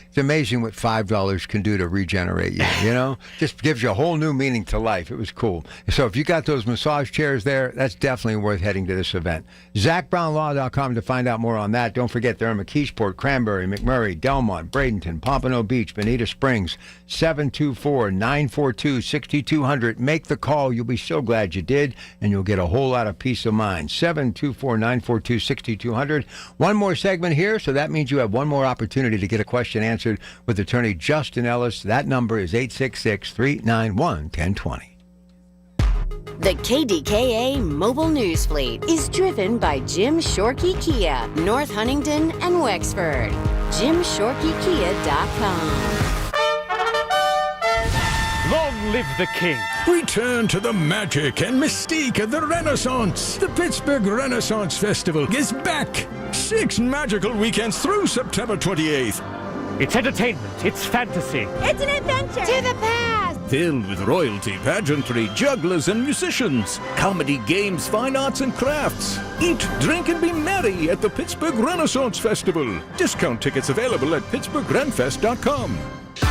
It's amazing what $5 can do to regenerate you, you know? Just gives you a whole new meaning to life. It was cool. So if you got those massage chairs there, that's definitely worth heading to this event. ZachBrownLaw.com to find out more on that. Don't forget they're in McKeesport, Cranberry, McMurray, Delmont, Bradenton, Pompano Beach, Bonita Springs, 724-942-6200. Make the call. You'll be so glad you did, and you'll get a whole lot of peace of mind. 724-942-6200. One more segment here, so that means you have one more opportunity to get a question answered with attorney Justin Ellis. That number is 866-391-1020. The KDKA Mobile News Fleet is driven by Jim Shorkey Kia, North Huntington and Wexford. JimShorkeyKia.com. Long live the king. Return to the magic and mystique of the Renaissance. The Pittsburgh Renaissance Festival is back. 6 magical weekends through September 28th. It's entertainment. It's fantasy. It's an adventure. To the past. Filled with royalty, pageantry, jugglers, and musicians. Comedy, games, fine arts, and crafts. Eat, drink, and be merry at the Pittsburgh Renaissance Festival. Discount tickets available at PittsburghRenFest.com.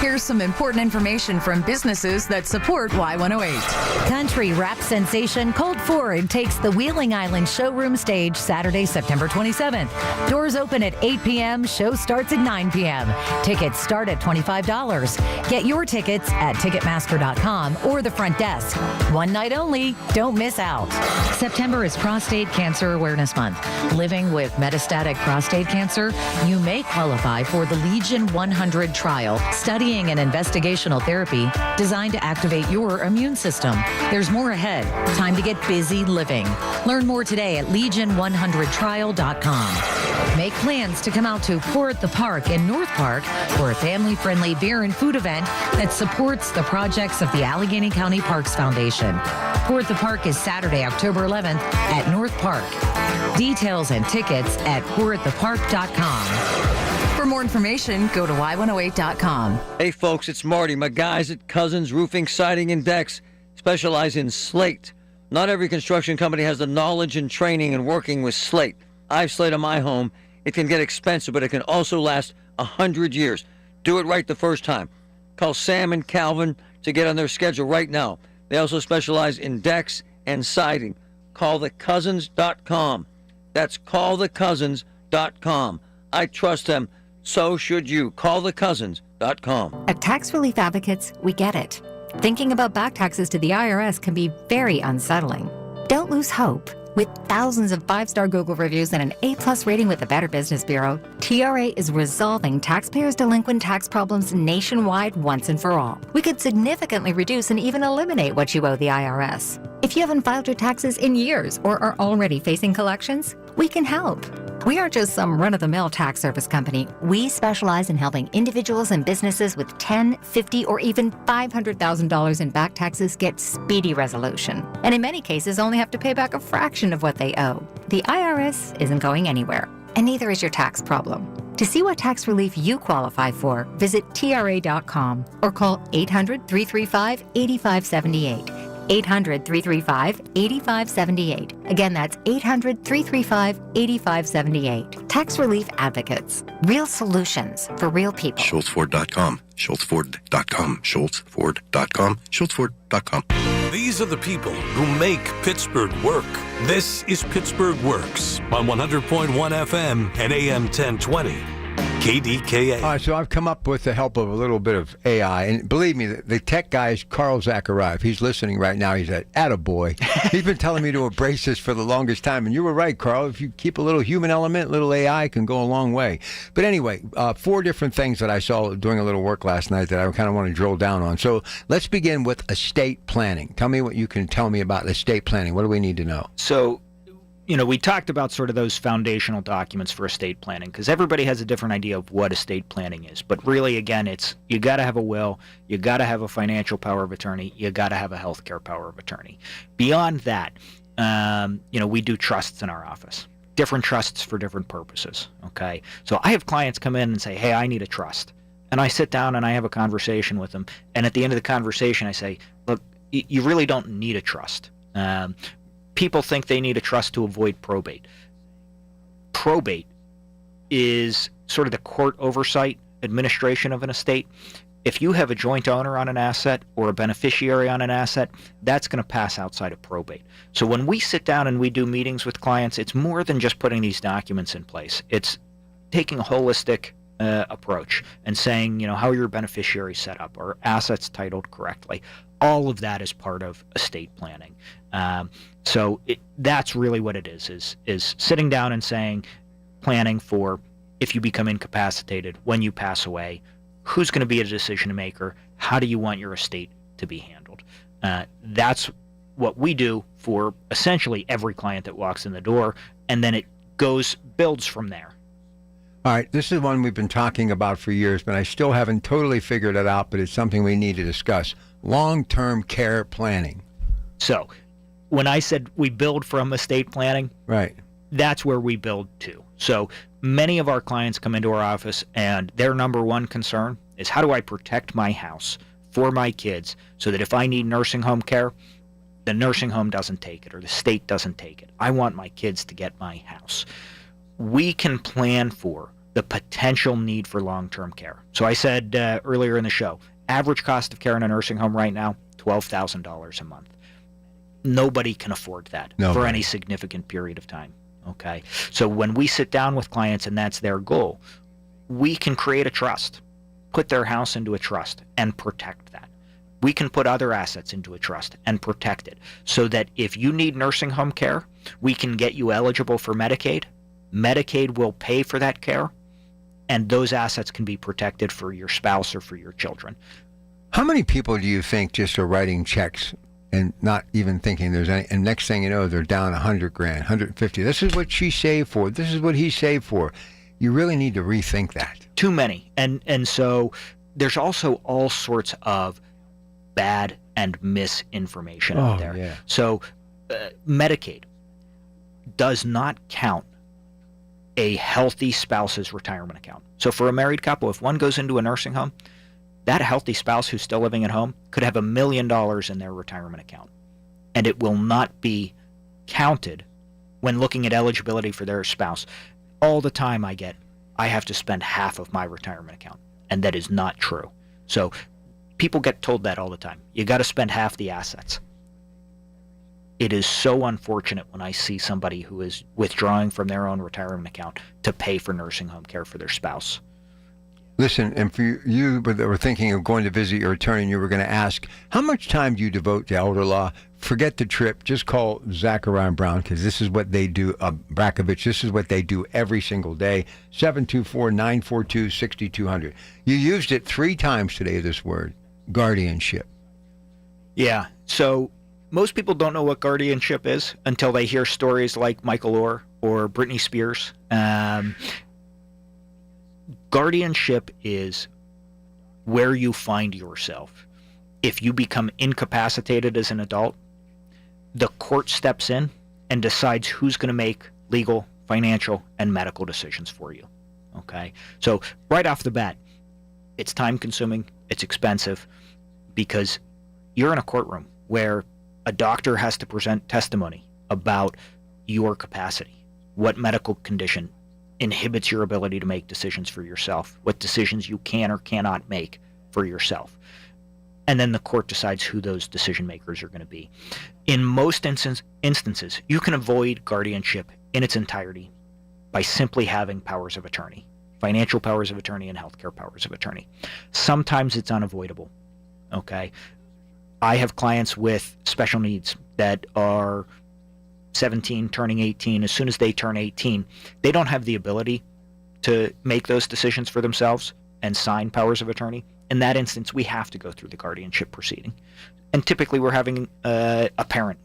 Here's some important information from businesses that support Y108. Country rap sensation Colt Ford takes the Wheeling Island showroom stage Saturday, September 27th. Doors open at 8 p.m. Show starts at 9 p.m. Tickets start at $25. Get your tickets at Ticketmaster.com or the front desk. One night only. Don't miss out. September is Prostate Cancer Awareness Month. Living with metastatic prostate cancer, you may qualify for the Legion 100 trial, studying an investigational therapy designed to activate your immune system. There's more ahead. Time to get busy living. Learn more today at Legion100trial.com. Make plans to come out to Pour at the Park in North Park for a family-friendly beer and food event that supports the projects of the Allegheny County Parks Foundation. Pour at the Park is Saturday, October 11th at North Park. Details and tickets at pouratthepark.com. For more information, go to y108.com. Hey folks, it's Marty. My guys at Cousins Roofing, Siding, and Decks specialize in slate. Not every construction company has the knowledge and training in working with slate. I've slated my home. It can get expensive, but it can also last 100 years. Do it right the first time. Call Sam and Calvin to get on their schedule right now. They also specialize in decks and siding. Call thecousins.com. That's callthecousins.com. I trust them. So should you. Call thecousins.com. At Tax Relief Advocates, we get it. Thinking about back taxes to the IRS can be very unsettling. Don't lose hope. With thousands of 5-star Google reviews and an A+ rating with the Better Business Bureau, TRA is resolving taxpayers' delinquent tax problems nationwide once and for all. We could significantly reduce and even eliminate what you owe the IRS. If you haven't filed your taxes in years or are already facing collections, we can help. We aren't just some run-of-the-mill tax service company. We specialize in helping individuals and businesses with $10,000, $50,000, or even $500,000 in back taxes get speedy resolution. And in many cases, only have to pay back a fraction of what they owe. The IRS isn't going anywhere, and neither is your tax problem. To see what tax relief you qualify for, visit TRA.com or call 800-335-8578. 800-335-8578. Again, that's 800-335-8578. Tax Relief Advocates. Real solutions for real people. SchultzFord.com. SchultzFord.com. SchultzFord.com. SchultzFord.com. These are the people who make Pittsburgh work. This is Pittsburgh Works on 100.1 FM and AM 1020. KDKA. All right, so I've come up with the help of a little bit of AI, and believe me, the tech guy is Carl Zachariah. If he's listening right now, he's at attaboy. He's been telling me to embrace this for the longest time, and you were right, Carl. If you keep a little human element, little AI can go a long way. But anyway, 4 different things that I saw doing a little work last night that I kind of want to drill down on. So let's begin with estate planning. Tell me what you can tell me about estate planning. What do we need to know? So, we talked about sort of those foundational documents for estate planning because everybody has a different idea of what estate planning is. But really, again, it's you got to have a will, you got to have a financial power of attorney, you got to have a healthcare power of attorney. Beyond that, we do trusts in our office, different trusts for different purposes. Okay, so I have clients come in and say, "Hey, I need a trust," and I sit down and I have a conversation with them. And at the end of the conversation, I say, "Look, you really don't need a trust." People think they need a trust to avoid probate. Probate is sort of the court oversight administration of an estate. If you have a joint owner on an asset or a beneficiary on an asset, that's going to pass outside of probate. So when we sit down and we do meetings with clients, it's more than just putting these documents in place. It's taking a holistic approach and saying, how are your beneficiaries set up? Are assets titled correctly? All of that is part of estate planning. So that's really what it is sitting down and saying, planning for if you become incapacitated, when you pass away, who's going to be a decision maker? How do you want your estate to be handled? That's what we do for essentially every client that walks in the door, and then it builds from there. All right, this is one we've been talking about for years, but I still haven't totally figured it out, but it's something we need to discuss. Long-term care planning. So when I said we build from estate planning, right, that's where we build to. So many of our clients come into our office and their number one concern is, how do I protect my house for my kids so that if I need nursing home care, the nursing home doesn't take it or the state doesn't take it. I want my kids to get my house. We can plan for the potential need for long-term care. So I said earlier in the show, average cost of care in a nursing home right now, $12,000 a month. Nobody can afford that for any significant period of time. Okay, so when we sit down with clients and that's their goal, we can create a trust, put their house into a trust and protect that. We can put other assets into a trust and protect it so that if you need nursing home care, we can get you eligible for Medicaid. Medicaid will pay for that care, and those assets can be protected for your spouse or for your children. How many people do you think just are writing checks and not even thinking there's any, and next thing you know, they're down $100,000, $150,000. This is what she saved for. This is what he saved for. You really need to rethink that. Too many. And so there's also all sorts of bad and misinformation out there. Yeah. So Medicaid does not count a healthy spouse's retirement account. So for a married couple, if one goes into a nursing home, that healthy spouse who's still living at home could have $1 million in their retirement account, and it will not be counted when looking at eligibility for their spouse. All the time I have to spend half of my retirement account, and that is not true. So people get told that all the time. You got to spend half the assets. It is so unfortunate when I see somebody who is withdrawing from their own retirement account to pay for nursing home care for their spouse. Listen, and for you that were thinking of going to visit your attorney and you were going to ask, how much time do you devote to elder law? Forget the trip. Just call Zachariah Brown, because this is what they do, Brakovich, this is what they do every single day, 724-942-6200. You used it 3 times today, this word, guardianship. Yeah, so most people don't know what guardianship is until they hear stories like Michael Orr or Britney Spears. Guardianship is where you find yourself. If you become incapacitated as an adult, the court steps in and decides who's going to make legal, financial, and medical decisions for you. Okay? So right off the bat, it's time-consuming, it's expensive, because you're in a courtroom where a doctor has to present testimony about your capacity, what medical condition inhibits your ability to make decisions for yourself, what decisions you can or cannot make for yourself. And then the court decides who those decision makers are going to be. In most instances, you can avoid guardianship in its entirety by simply having powers of attorney, financial powers of attorney and healthcare powers of attorney. Sometimes it's unavoidable. Okay? I have clients with special needs that are 17, turning 18. As soon as they turn 18, they don't have the ability to make those decisions for themselves and sign powers of attorney. In that instance, we have to go through the guardianship proceeding. And typically we're having a parent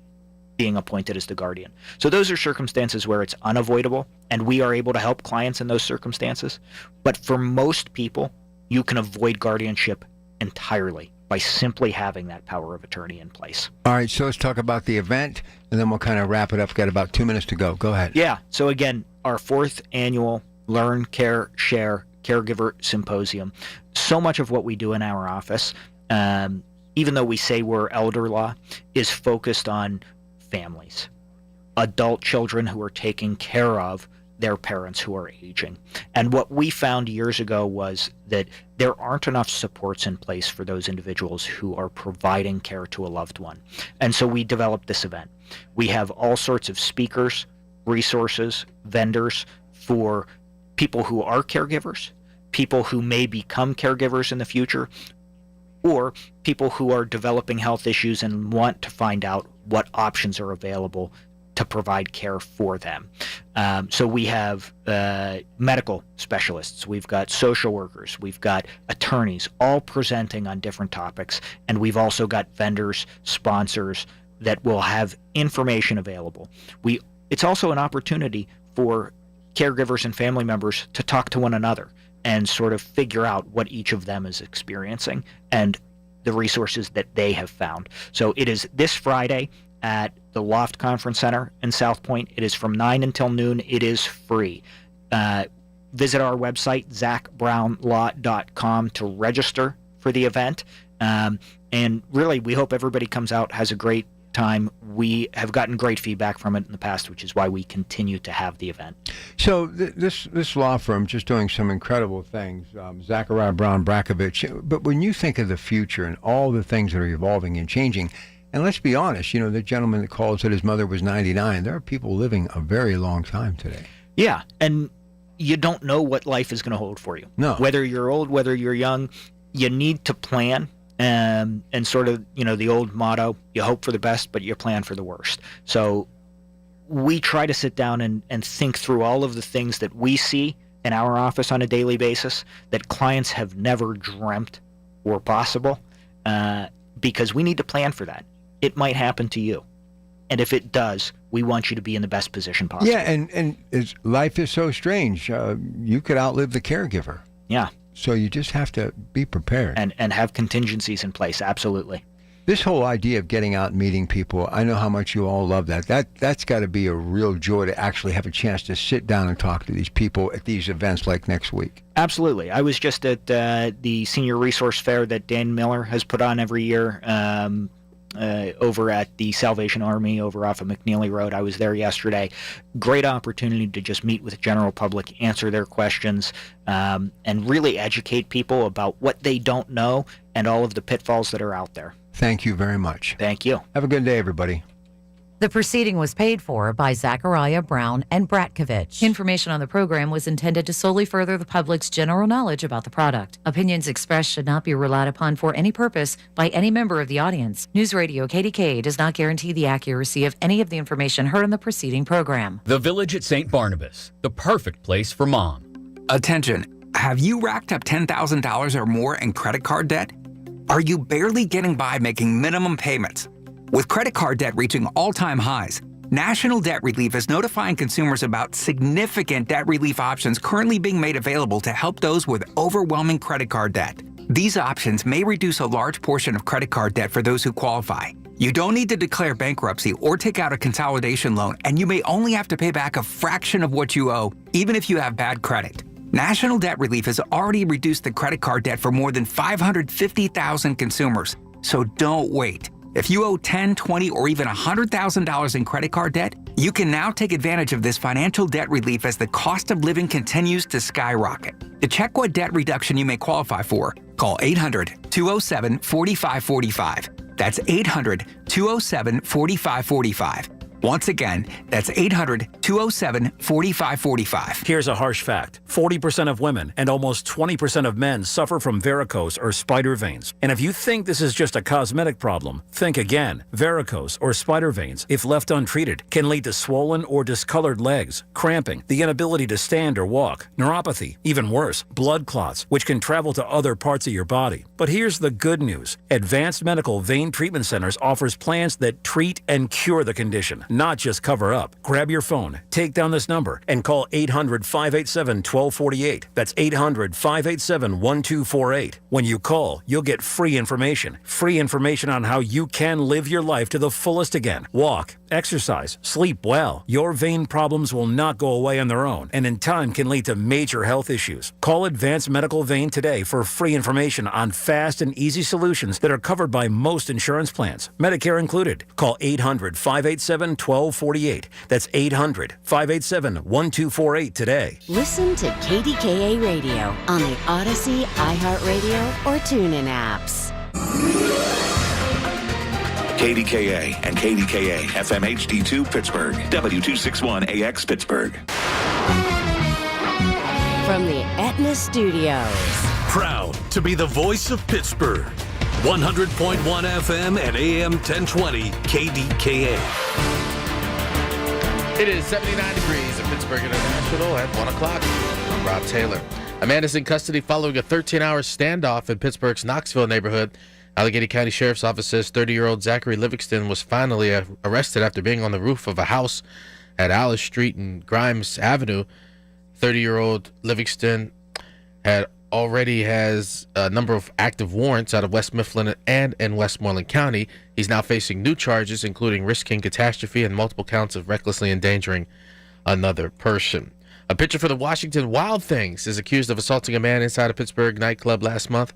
being appointed as the guardian. So those are circumstances where it's unavoidable, and we are able to help clients in those circumstances. But for most people, you can avoid guardianship entirely by simply having that power of attorney in place. All right, so let's talk about the event, and then we'll kind of wrap it up. We've got about 2 minutes to go. Go ahead. Yeah, so again, our 4th annual Learn, Care, Share Caregiver Symposium. So much of what we do in our office, even though we say we're elder law, is focused on families, adult children who are taking care of their parents who are aging. And what we found years ago was that there aren't enough supports in place for those individuals who are providing care to a loved one. And so we developed this event. We have all sorts of speakers, resources, vendors for people who are caregivers, people who may become caregivers in the future, or people who are developing health issues and want to find out what options are available to provide care for them. So we have medical specialists, we've got social workers, we've got attorneys, all presenting on different topics, and we've also got vendors, sponsors that will have information available. It's also an opportunity for caregivers and family members to talk to one another and sort of figure out what each of them is experiencing and the resources that they have found. So it is this Friday at the Loft Conference Center in South Point. It is from 9 until noon. It is free. Visit our website, zachbrownlaw.com, to register for the event. And really, we hope everybody comes out, has a great time. We have gotten great feedback from it in the past, which is why we continue to have the event. So this law firm just doing some incredible things, Zachariah Brown Brackovich. But when you think of the future and all the things that are evolving and changing, and let's be honest, the gentleman that called said his mother was 99. There are people living a very long time today. Yeah, and you don't know what life is going to hold for you. No. Whether you're old, whether you're young, you need to plan. And sort of, the old motto, you hope for the best, but you plan for the worst. So we try to sit down and think through all of the things that we see in our office on a daily basis that clients have never dreamt were possible, because we need to plan for that. It might happen to you. And if it does, we want you to be in the best position possible. Yeah, and life is so strange. You could outlive the caregiver. Yeah. So you just have to be prepared. And have contingencies in place, absolutely. This whole idea of getting out and meeting people, I know how much you all love that. That's got to be a real joy to actually have a chance to sit down and talk to these people at these events like next week. Absolutely. I was just at the Senior Resource Fair that Dan Miller has put on every year over at the Salvation Army over off of McNeely Road. I was there yesterday. Great opportunity to just meet with the general public, answer their questions, and really educate people about what they don't know and all of the pitfalls that are out there. Thank you very much. Thank you. Have a good day, everybody. The proceeding was paid for by Zachariah Brown and Bratkovich. Information on the program was intended to solely further the public's general knowledge about the product. Opinions expressed should not be relied upon for any purpose by any member of the audience. News Radio KDKA does not guarantee the accuracy of any of the information heard in the preceding program. The Village at St. Barnabas, the perfect place for mom. Attention, have you racked up $10,000 or more in credit card debt? Are you barely getting by making minimum payments? With credit card debt reaching all-time highs, National Debt Relief is notifying consumers about significant debt relief options currently being made available to help those with overwhelming credit card debt. These options may reduce a large portion of credit card debt for those who qualify. You don't need to declare bankruptcy or take out a consolidation loan, and you may only have to pay back a fraction of what you owe, even if you have bad credit. National Debt Relief has already reduced the credit card debt for more than 550,000 consumers, so don't wait. If you owe $10,000, $20,000, or even $100,000 in credit card debt, you can now take advantage of this financial debt relief as the cost of living continues to skyrocket. To check what debt reduction you may qualify for, call 800-207-4545. That's 800-207-4545. Once again, that's 800-207-4545. Here's a harsh fact. 40% of women and almost 20% of men suffer from varicose or spider veins. And if you think this is just a cosmetic problem, think again. Varicose or spider veins, if left untreated, can lead to swollen or discolored legs, cramping, the inability to stand or walk, neuropathy, even worse, blood clots, which can travel to other parts of your body. But here's the good news. Advanced Medical Vein Treatment Centers offers plans that treat and cure the condition, not just cover up. Grab your phone, take down this number, and call 800-587-1248. That's 800-587-1248. When you call, you'll get free information on how you can live your life to the fullest again. Walk, exercise, sleep well. Your vein problems will not go away on their own, and in time can lead to major health issues. Call Advanced Medical Vein today for free information on fast and easy solutions that are covered by most insurance plans, Medicare included. Call 800-587-1248. That's 800-587-1248 today. Listen to KDKA Radio on the Odyssey, iHeartRadio, or TuneIn apps. KDKA and KDKA FM HD2 Pittsburgh, W261AX Pittsburgh. From the Aetna Studios. Proud to be the voice of Pittsburgh. 100.1 FM and AM 1020 KDKA. It is 79 degrees at Pittsburgh International at 1 o'clock. I'm Rob Taylor. A man is in custody following a 13-hour standoff in Pittsburgh's Knoxville neighborhood. Allegheny County Sheriff's Office says 30-year-old Zachary Livingston was finally arrested after being on the roof of a house at Alice Street and Grimes Avenue. 30-year-old Livingston already has a number of active warrants out of West Mifflin and in Westmoreland County. He's now facing new charges, including risking catastrophe and multiple counts of recklessly endangering another person. A pitcher for the Washington Wild Things is accused of assaulting a man inside a Pittsburgh nightclub last month.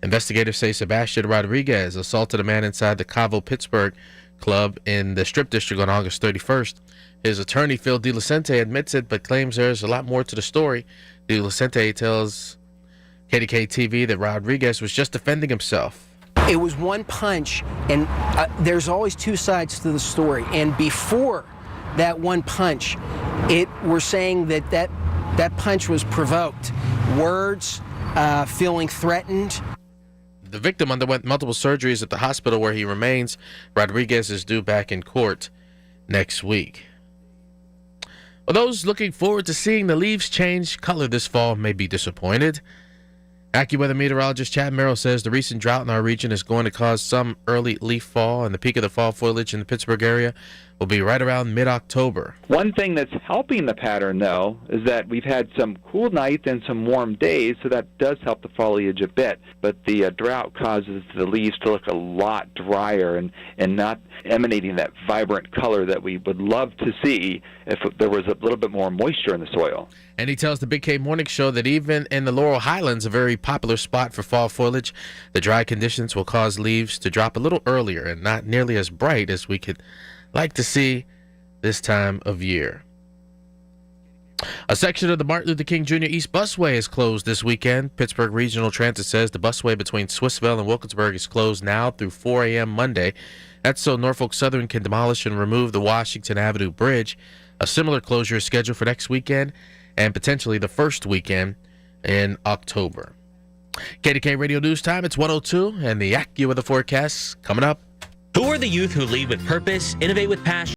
Investigators say Sebastian Rodriguez assaulted a man inside the Cavo Pittsburgh club in the Strip District on August 31st. His attorney, Phil DeLucente, admits it, but claims there's a lot more to the story. DeLucente tells KDKA-TV that Rodriguez was just defending himself. It was one punch, and there's always two sides to the story. And before that one punch, we're saying that punch was provoked. Words, feeling threatened. The victim underwent multiple surgeries at the hospital where he remains. Rodriguez is due back in court next week. Well, those looking forward to seeing the leaves change color this fall may be disappointed. AccuWeather meteorologist Chad Merrill says the recent drought in our region is going to cause some early leaf fall, and the peak of the fall foliage in the Pittsburgh area will be right around mid-October. One thing that's helping the pattern, though, is that we've had some cool nights and some warm days, so that does help the foliage a bit. But the drought causes the leaves to look a lot drier and not emanating that vibrant color that we would love to see if there was a little bit more moisture in the soil. And he tells the Big K Morning Show that even in the Laurel Highlands, a very popular spot for fall foliage, the dry conditions will cause leaves to drop a little earlier and not nearly as bright as we could like to see this time of year. A section of the Martin Luther King Jr. East Busway is closed this weekend. Pittsburgh Regional Transit says the busway between Swissvale and Wilkinsburg is closed now through 4 a.m. Monday. That's so Norfolk Southern can demolish and remove the Washington Avenue Bridge. A similar closure is scheduled for next weekend and potentially the first weekend in October. KDK Radio News Time, it's 1:02, and the AccuWeather forecast coming up. Who are the youth who lead with purpose, innovate with passion?